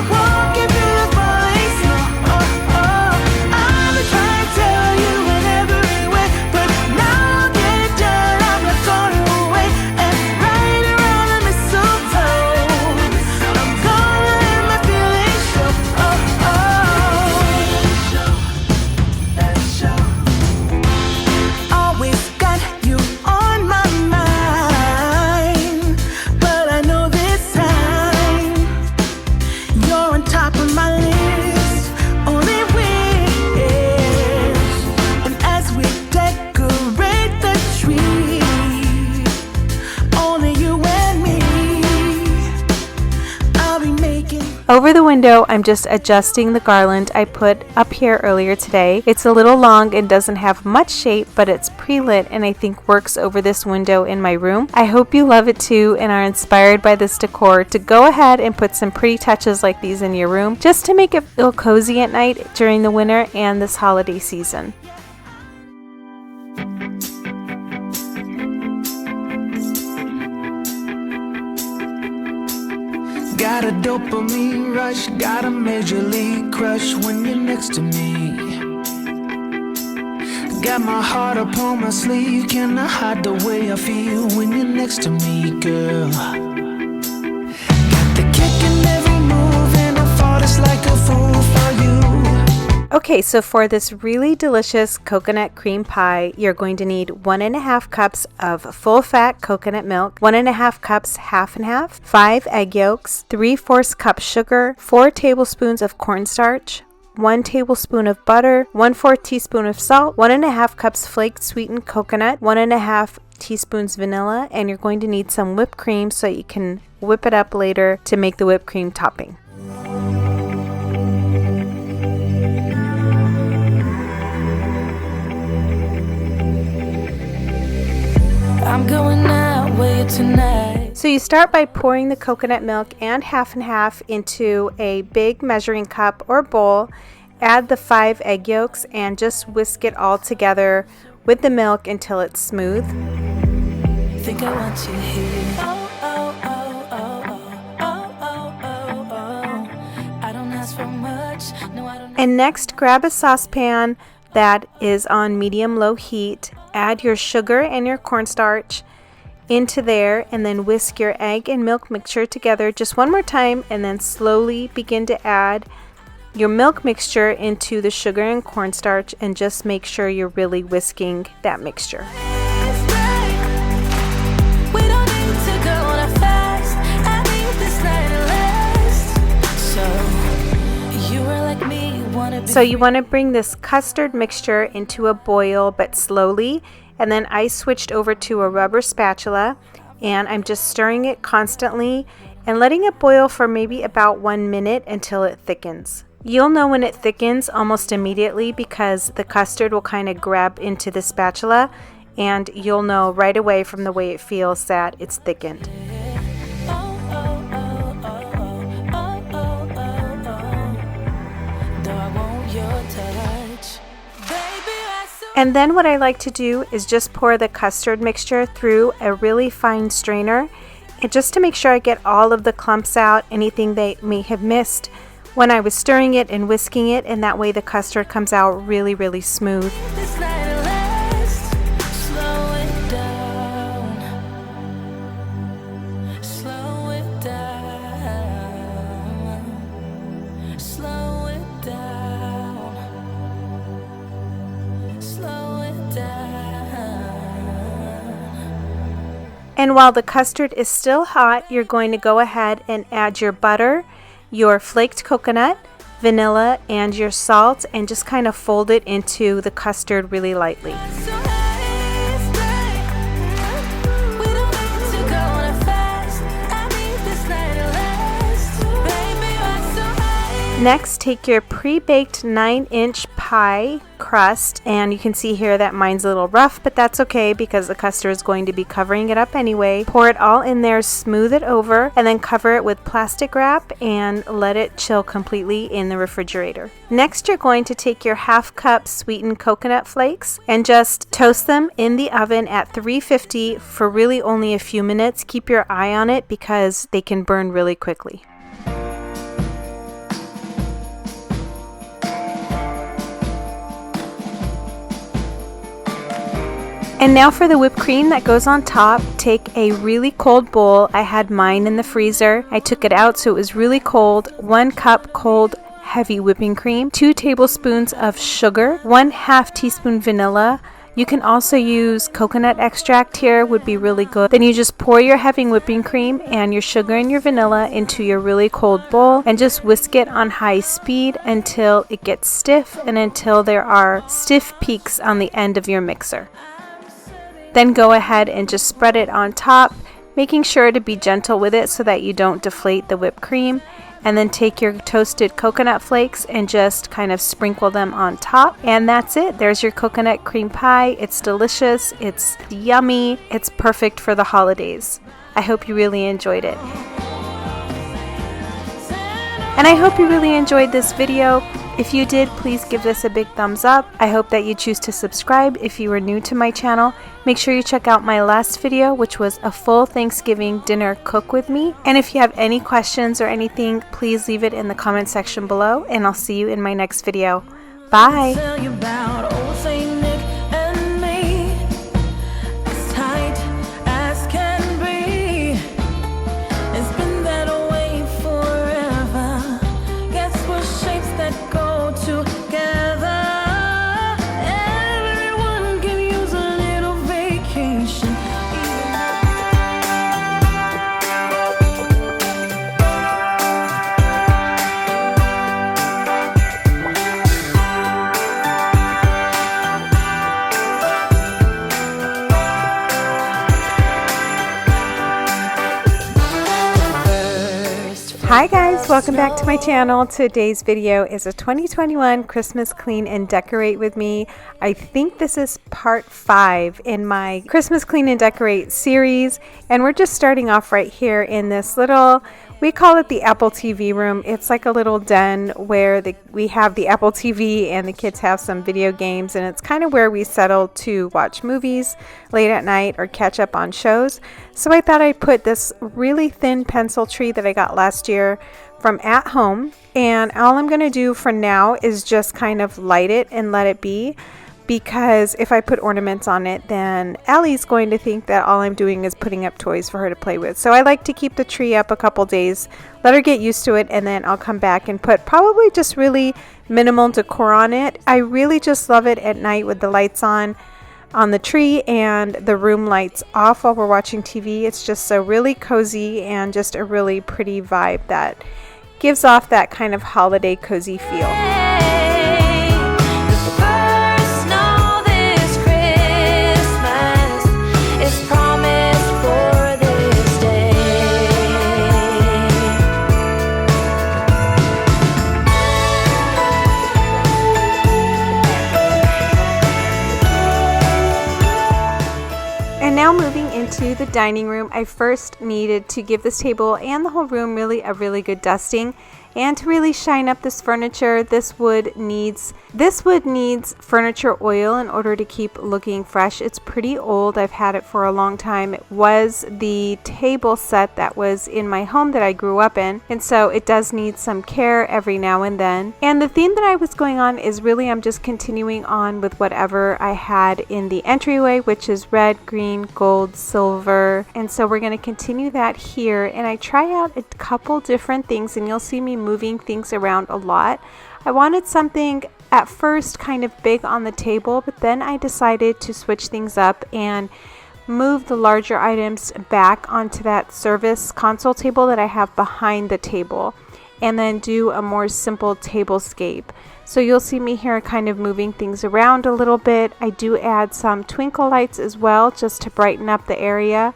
Walking through the falling snow. I've been trying to tell you in every way, but now I'll get it done. I'm not gonna wait. And right around the mistletoe, I'm gonna let my feelings show. Always got you on my mind, but I know this time you're on top of my list. Only wish. And as we decorate the tree, only you and me, I'll be making.
Over the window, I'm just adjusting the garland I put up here earlier today. It's a little long and doesn't have much shape, but it's pre-lit and I think works over this window in my room. I hope you love it too and are inspired by this decor to go ahead and put some pretty touches like these in your room just to make it feel cozy at night during the winter and this holiday season.
Got a dopamine rush, got a major league crush when you're next to me. Got my heart upon my sleeve, can I hide the way I feel when you're next to me, girl? Got the kick in every move and I fought it's like a fool for you.
Okay, so for this really delicious coconut cream pie, you're going to need 1.5 cups of full fat coconut milk, 1.5 cups half and half, 5 egg yolks, 3/4 cup sugar, 4 tablespoons of cornstarch, 1 tablespoon of butter, 1/4 teaspoon of salt, 1.5 cups flaked sweetened coconut, 1.5 teaspoons vanilla, and you're going to need some whipped cream so you can whip it up later to make the whipped cream topping.
I'm going out with you tonight.
So you start by pouring the coconut milk and half into a big measuring cup or bowl. Add the 5 egg yolks and just whisk it all together with the milk until it's smooth.
Think I want you here. Oh, oh, oh, oh, oh, oh, oh, oh, oh. I don't ask for much. No, I don't.
And next, grab a saucepan that is on medium-low heat. Add your sugar and your cornstarch into there, and then whisk your egg and milk mixture together just one more time, and then slowly begin to add your milk mixture into the sugar and cornstarch, and just make sure you're really whisking that mixture.
We don't need to go on a fast. I think this night lasts. So you were like me, wanna be
So you want to bring this custard mixture into a boil, but slowly. And then I switched over to a rubber spatula, and I'm just stirring it constantly and letting it boil for maybe about 1 minute until it thickens. You'll know when it thickens almost immediately because the custard will kind of grab into the spatula, and you'll know right away from the way it feels that it's thickened. And then what I like to do is just pour the custard mixture through a really fine strainer, and just to make sure I get all of the clumps out, anything they may have missed when I was stirring it and whisking it, and that way the custard comes out really, really smooth.
This night lasts. Slow it down. Slow it down. Slow it down. Slow it down.
And while the custard is still hot, you're going to go ahead and add your butter, your flaked coconut, vanilla, and your salt, and just kind of fold it into the custard really lightly.
So high, we don't need to go on a fast. I think this night lasts. Baby, you're so high.
Next, take your pre-baked 9-inch pie crust, and you can see here that mine's a little rough, but that's okay because the custard is going to be covering it up anyway. Pour it all in there, smooth it over, and then cover it with plastic wrap and let it chill completely in the refrigerator. Next, you're going to take your half-cup sweetened coconut flakes and just toast them in the oven at 350 for really only a few minutes. Keep your eye on it because they can burn really quickly. And now for the whipped cream that goes on top. Take a really cold bowl. I had mine in the freezer. I took it out so it was really cold. 1 cup cold heavy whipping cream, 2 tablespoons of sugar, 1/2 teaspoon vanilla. You can also use coconut extract here, would be really good. Then you just pour your heavy whipping cream and your sugar and your vanilla into your really cold bowl and just whisk it on high speed until it gets stiff and until there are stiff peaks on the end of your mixer. Then go ahead and just spread it on top, making sure to be gentle with it so that you don't deflate the whipped cream. And then take your toasted coconut flakes and just kind of sprinkle them on top. And that's it. There's your coconut cream pie. It's delicious. It's yummy. It's perfect for the holidays. I hope you really enjoyed it. And I hope you really enjoyed this video. If you did, please give this a big thumbs up. I hope that you choose to subscribe if you are new to my channel. Make sure you check out my last video, which was a full Thanksgiving dinner cook with me. And if you have any questions or anything, please leave it in the comment section below, and I'll see you in my next video. Bye!
Tell you about old Saint Nick and me, as tight as can be. It's been that way forever. Guess we're shapes that go together. Everyone can use a little vacation.
guys, welcome back to my channel. Today's video is a 2021 Christmas Clean and Decorate with me. I think this is part 5 in my Christmas Clean and Decorate series, and we're just starting off right here in this little, we call it the Apple TV room. It's like a little den where we have the Apple TV and the kids have some video games, and it's kind of where we settle to watch movies late at night or catch up on shows. So I thought I'd put this really thin pencil tree that I got last year from At Home, and all I'm going to do for now is just kind of light it and let it be, because if I put ornaments on it, then Ellie's going to think that all I'm doing is putting up toys for her to play with. So I like to keep the tree up a couple days, let her get used to it, and then I'll come back and put probably just really minimal decor on it. I really just love it at night with the lights on the tree and the room lights off while we're watching TV. It's just so really cozy and just a really pretty vibe that gives off that kind of holiday cozy feel. And now moving into the dining room, I first needed to give this table and the whole room really a really good dusting. And to really shine up this furniture, this wood needs furniture oil in order to keep looking fresh. It's pretty old. I've had it for a long time. It was the table set that was in my home that I grew up in, and so it does need some care every now and then. And the theme that I was going on is really I'm just continuing on with whatever I had in the entryway, which is red, green, gold, silver. And so we're going to continue that here, and I try out a couple different things, and you'll see me moving things around a lot. I wanted something at first kind of big on the table, but then I decided to switch things up and move the larger items back onto that service console table that I have behind the table, and then do a more simple tablescape. So you'll see me here kind of moving things around a little bit. I do add some twinkle lights as well, just to brighten up the area.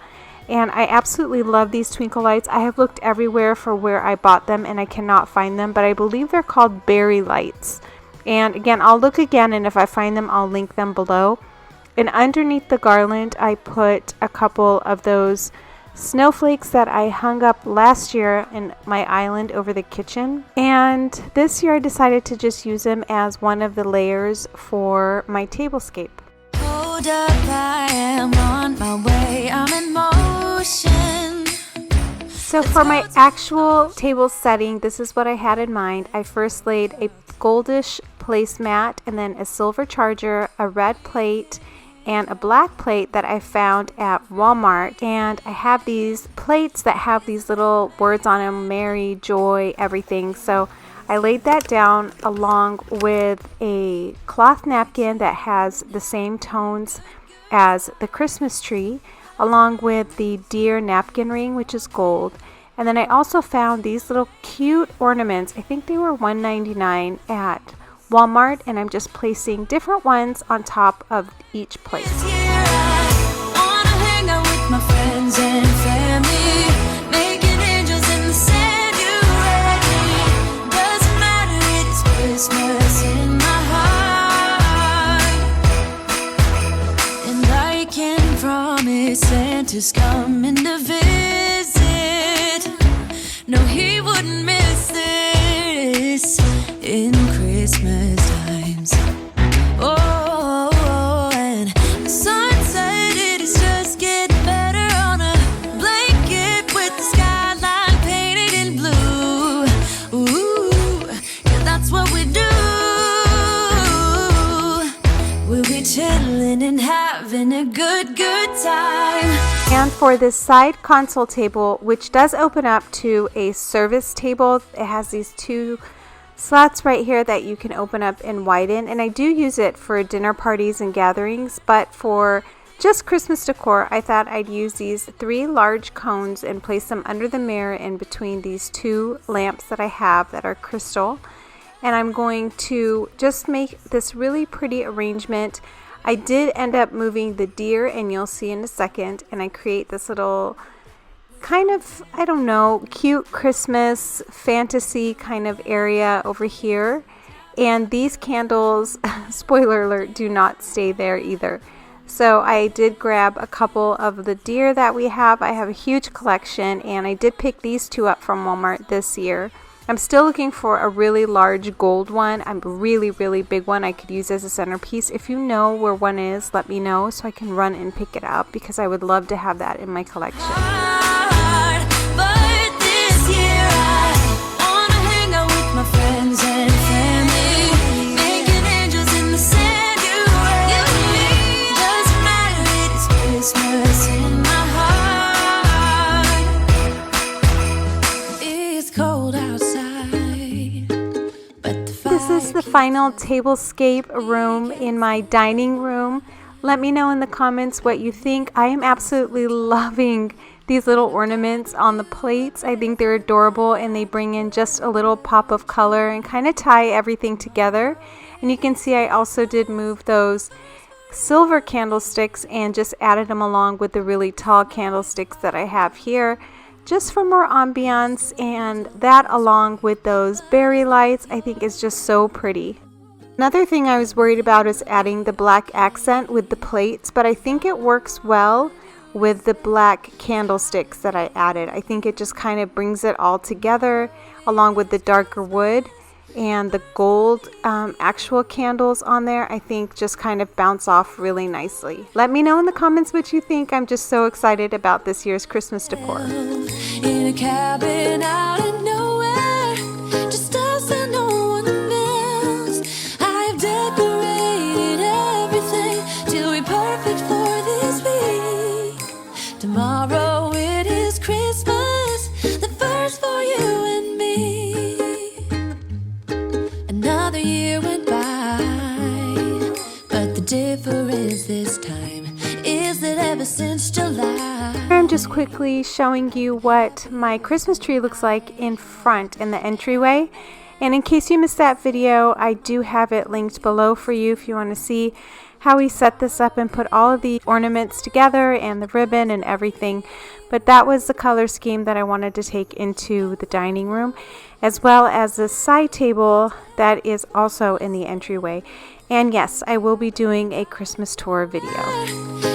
And I absolutely love these twinkle lights. I have looked everywhere for where I bought them and I cannot find them, but I believe they're called berry lights. And again, I'll look again, and if I find them, I'll link them below. And underneath the garland, I put a couple of those snowflakes that I hung up last year in my island over the kitchen. And this year I decided to just use them as one of the layers for my tablescape.
Hold up, I am on my way, I'm in motion.
So for my actual table setting, this is what I had in mind. I first laid a goldish placemat, and then a silver charger, a red plate, and a black plate that I found at Walmart. And I have these plates that have these little words on them: Merry, Joy, everything. So I laid that down along with a cloth napkin that has the same tones as the Christmas tree, along with the deer napkin ring, which is gold. And then I also found these little cute ornaments. I think they were $1.99 at Walmart, and I'm just placing different ones on top of each plate.
This year I wanna hang out with my friends and family, making angels in the sand. You ready? Doesn't matter, it's Christmas in my heart, and I can promise Santa's coming to visit. No, he wouldn't miss this in Christmas times. Oh, and the sunset, it is just getting better on a blanket with the skyline painted in blue. Ooh, yeah, that's what we do. We'll be chilling and having a good time.
And for this side console table, which does open up to a service table, it has these two slots right here that you can open up and widen, and I do use it for dinner parties and gatherings, but for just Christmas decor, I thought I'd use these 3 large cones and place them under the mirror in between these 2 lamps that I have that are crystal. And I'm going to just make this really pretty arrangement. I did end up moving the deer, and you'll see in a second, and I create this little kind of, I don't know, cute Christmas fantasy kind of area over here. And these candles, spoiler alert, do not stay there either. So I did grab a couple of the deer that we have. I have a huge collection, and I did pick these two up from Walmart this year. I'm still looking for a really large gold one. A really, really big one I could use as a centerpiece. If you know where one is, let me know so I can run and pick it up, because I would love to have that in my collection.
But this year I wanna hang out with my friends and family, making angels in the sand. You and me, doesn't matter, it's Christmas in my heart. It's cold outside, but the fire.
This is the final tablescape room in my dining room. Let me know in the comments what you think. I am absolutely loving these little ornaments on the plates. I think they're adorable, and they bring in just a little pop of color and kind of tie everything together. And you can see I also did move those silver candlesticks and just added them along with the really tall candlesticks that I have here, just for more ambiance. And that, along with those berry lights, I think is just so pretty. Another thing I was worried about is adding the black accent with the plates, but I think it works well with the black candlesticks that I added. I think it just kind of brings it all together, along with the darker wood and the gold actual candles on there. I think just kind of bounce off really nicely. Let me know in the comments what you think. I'm just so excited about this year's Christmas decor.
In a cabin out of nowhere, just us and no one else. I've decorated everything till we're perfect for this week. Tomorrow it is Christmas, the first for you and me. Another year went by, but the difference this time is that ever since July.
I'm just quickly showing you what my Christmas tree looks like in front in the entryway. And in case you missed that video, I do have it linked below for you if you want to see how we set this up and put all of the ornaments together and the ribbon and everything. But that was the color scheme that I wanted to take into the dining room, as well as the side table that is also in the entryway. And yes, I will be doing a Christmas tour video.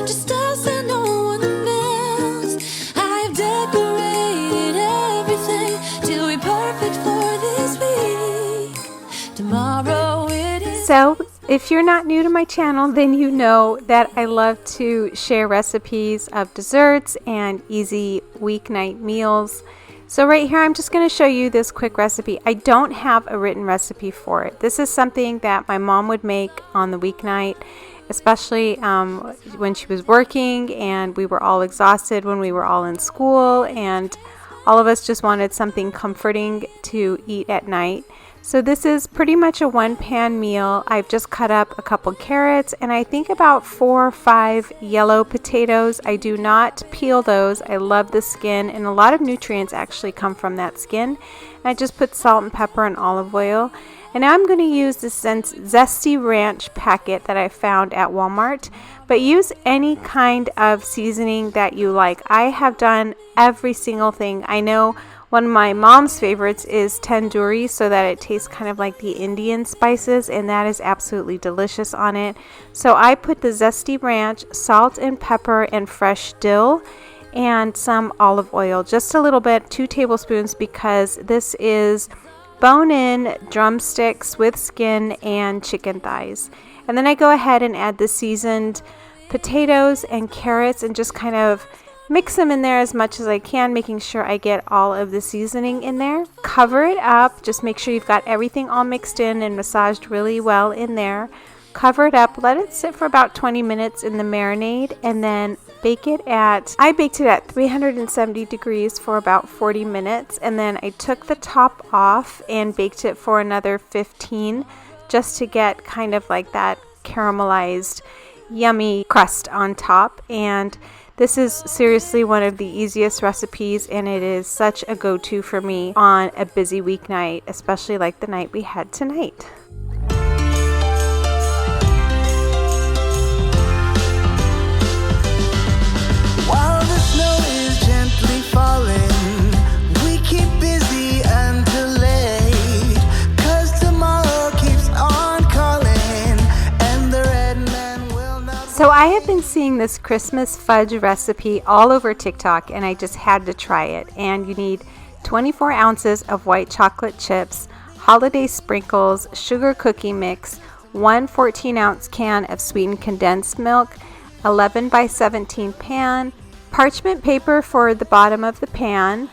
Just us and no one else. I've decorated everything till we're perfect for this week. Tomorrow it is.
So, if you're not new to my channel, then you know that I love to share recipes of desserts and easy weeknight meals. So right here, I'm just going to show you this quick recipe. I don't have a written recipe for it. This is something that my mom would make on the weeknight, especially when she was working and we were all exhausted when we were all in school, and all of us just wanted something comforting to eat at night. So this is pretty much a one-pan meal. I've just cut up a couple carrots and I think about 4 or 5 yellow potatoes. I do not peel those. I love the skin, and a lot of nutrients actually come from that skin. I just put salt and pepper and olive oil. And now I'm going to use this Zesty Ranch packet that I found at Walmart, but use any kind of seasoning that you like. I have done every single thing. I know one of my mom's favorites is tandoori, so that it tastes kind of like the Indian spices, and that is absolutely delicious on it. So I put the Zesty Ranch, salt and pepper, and fresh dill, and some olive oil, just a little bit, 2 tablespoons, because this is bone-in drumsticks with skin and chicken thighs. And then I go ahead and add the seasoned potatoes and carrots and just kind of mix them in there as much as I can, making sure I get all of the seasoning in there. Cover it up. Just make sure you've got everything all mixed in and massaged really well in there. Cover it up. Let it sit for about 20 minutes in the marinade, and then bake it at, I baked it at 370 degrees for about 40 minutes, and then I took the top off and baked it for another 15 just to get kind of like that caramelized yummy crust on top. And this is seriously one of the easiest recipes, and it is such a go-to for me on a busy weeknight, especially like the night we had tonight.
While the snow is gently falling
So I have been seeing this Christmas fudge recipe all over TikTok, and I just had to try it. And you need 24 ounces of white chocolate chips, holiday sprinkles, sugar cookie mix, one 14-ounce can of sweetened condensed milk, 11 by 17 pan, parchment paper for the bottom of the pan.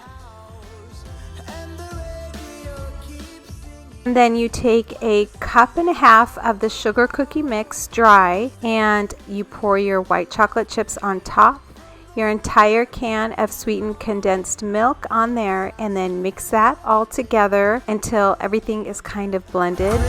And then you take a cup and a half of the sugar cookie mix dry, and you pour your white chocolate chips on top, your entire can of sweetened condensed milk on there, and then mix that all together until everything is kind of blended.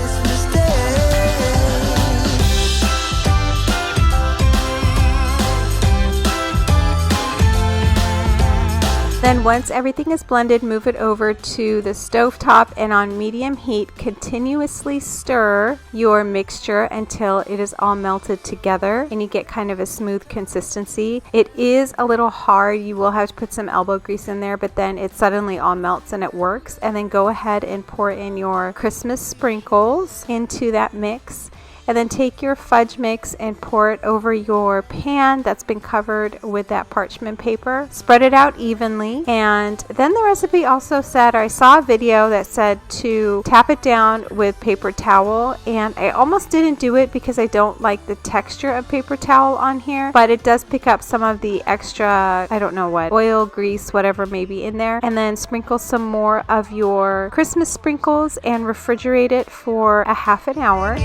Then once everything is blended, move it over to the stovetop, and on medium heat, continuously stir your mixture until it is all melted together and you get kind of a smooth consistency. It is a little hard. You will have to put some elbow grease in there, but then it suddenly all melts and it works. And then go ahead and pour in your Christmas sprinkles into that mix. And then take your fudge mix and pour it over your pan that's been covered with that parchment paper. Spread it out evenly. And then the recipe also said, or I saw a video that said to tap it down with paper towel. And I almost didn't do it because I don't like the texture of paper towel on here. But it does pick up some of the extra, I don't know what, oil, grease, whatever may be in there. And then sprinkle some more of your Christmas sprinkles and refrigerate it for a half an hour.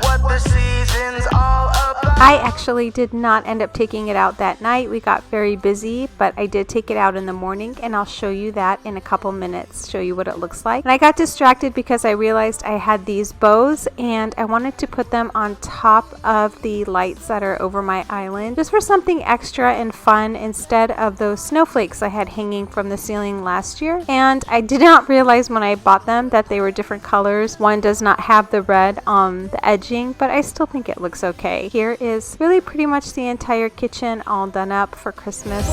What the season's all about.
I actually did not end up taking it out that night. We got very busy, but I did take it out in the morning, and I'll show you that in a couple minutes, show you what it looks like. And I got distracted because I realized I had these bows and I wanted to put them on top of the lights that are over my island, just for something extra and fun instead of those snowflakes I had hanging from the ceiling last year. And I did not realize when I bought them that they were different colors. One does not have the red on the edging, but I still think it looks okay. Here is really pretty much the entire kitchen all done up for Christmas.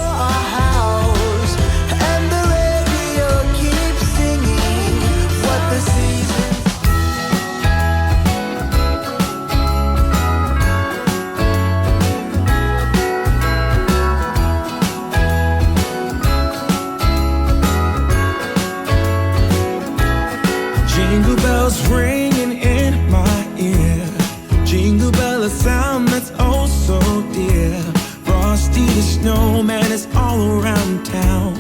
Jingle bells ringing in my ear. Jingle bell, a sound that's oh so dear. Frosty the snowman is all around town.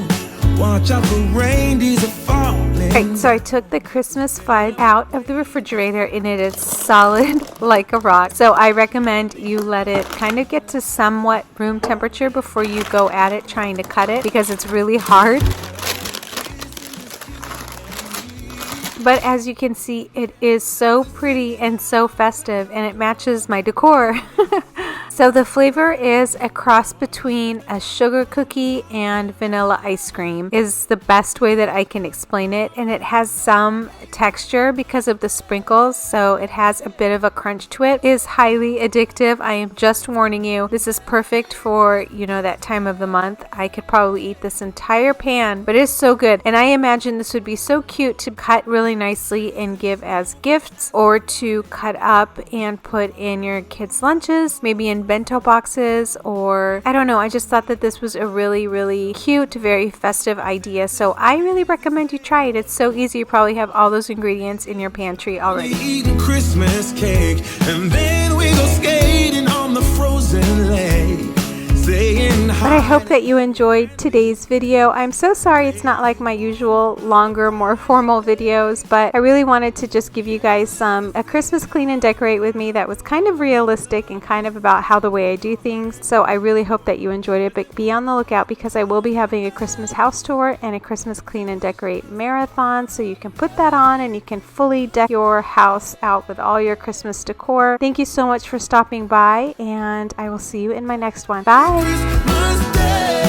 Watch out for reindeers are falling.
Right, so I took the Christmas fudge out of the refrigerator and it is solid like a rock. So I recommend you let it kind of get to somewhat room temperature before you go at it trying to cut it, because it's really hard. But as you can see, it is so pretty and so festive, and it matches my decor. So the flavor is a cross between a sugar cookie and vanilla ice cream is the best way that I can explain it. And it has some texture because of the sprinkles, so it has a bit of a crunch to it. It is highly addictive. I am just warning you. This is perfect for, you know, that time of the month. I could probably eat this entire pan, but it is so good. And I imagine this would be so cute to cut really nicely and give as gifts, or to cut up and put in your kids' lunches, maybe in bento boxes, or I don't know. I just thought that this was a really, really cute, very festive idea. So I really recommend you try it. It's so easy. You probably have all those ingredients in your pantry already.
Eating Christmas cake, and then we go skating on the frozen lake.
But I hope that you enjoyed today's video. I'm so sorry it's not like my usual longer, more formal videos, but I really wanted to just give you guys a Christmas clean and decorate with me that was kind of realistic and kind of about how the way I do things. So I really hope that you enjoyed it, but be on the lookout because I will be having a Christmas house tour and a Christmas clean and decorate marathon, so you can put that on and you can fully deck your house out with all your Christmas decor. Thank you so much for stopping by, and I will see you in my next one. Bye!
Christmas Day.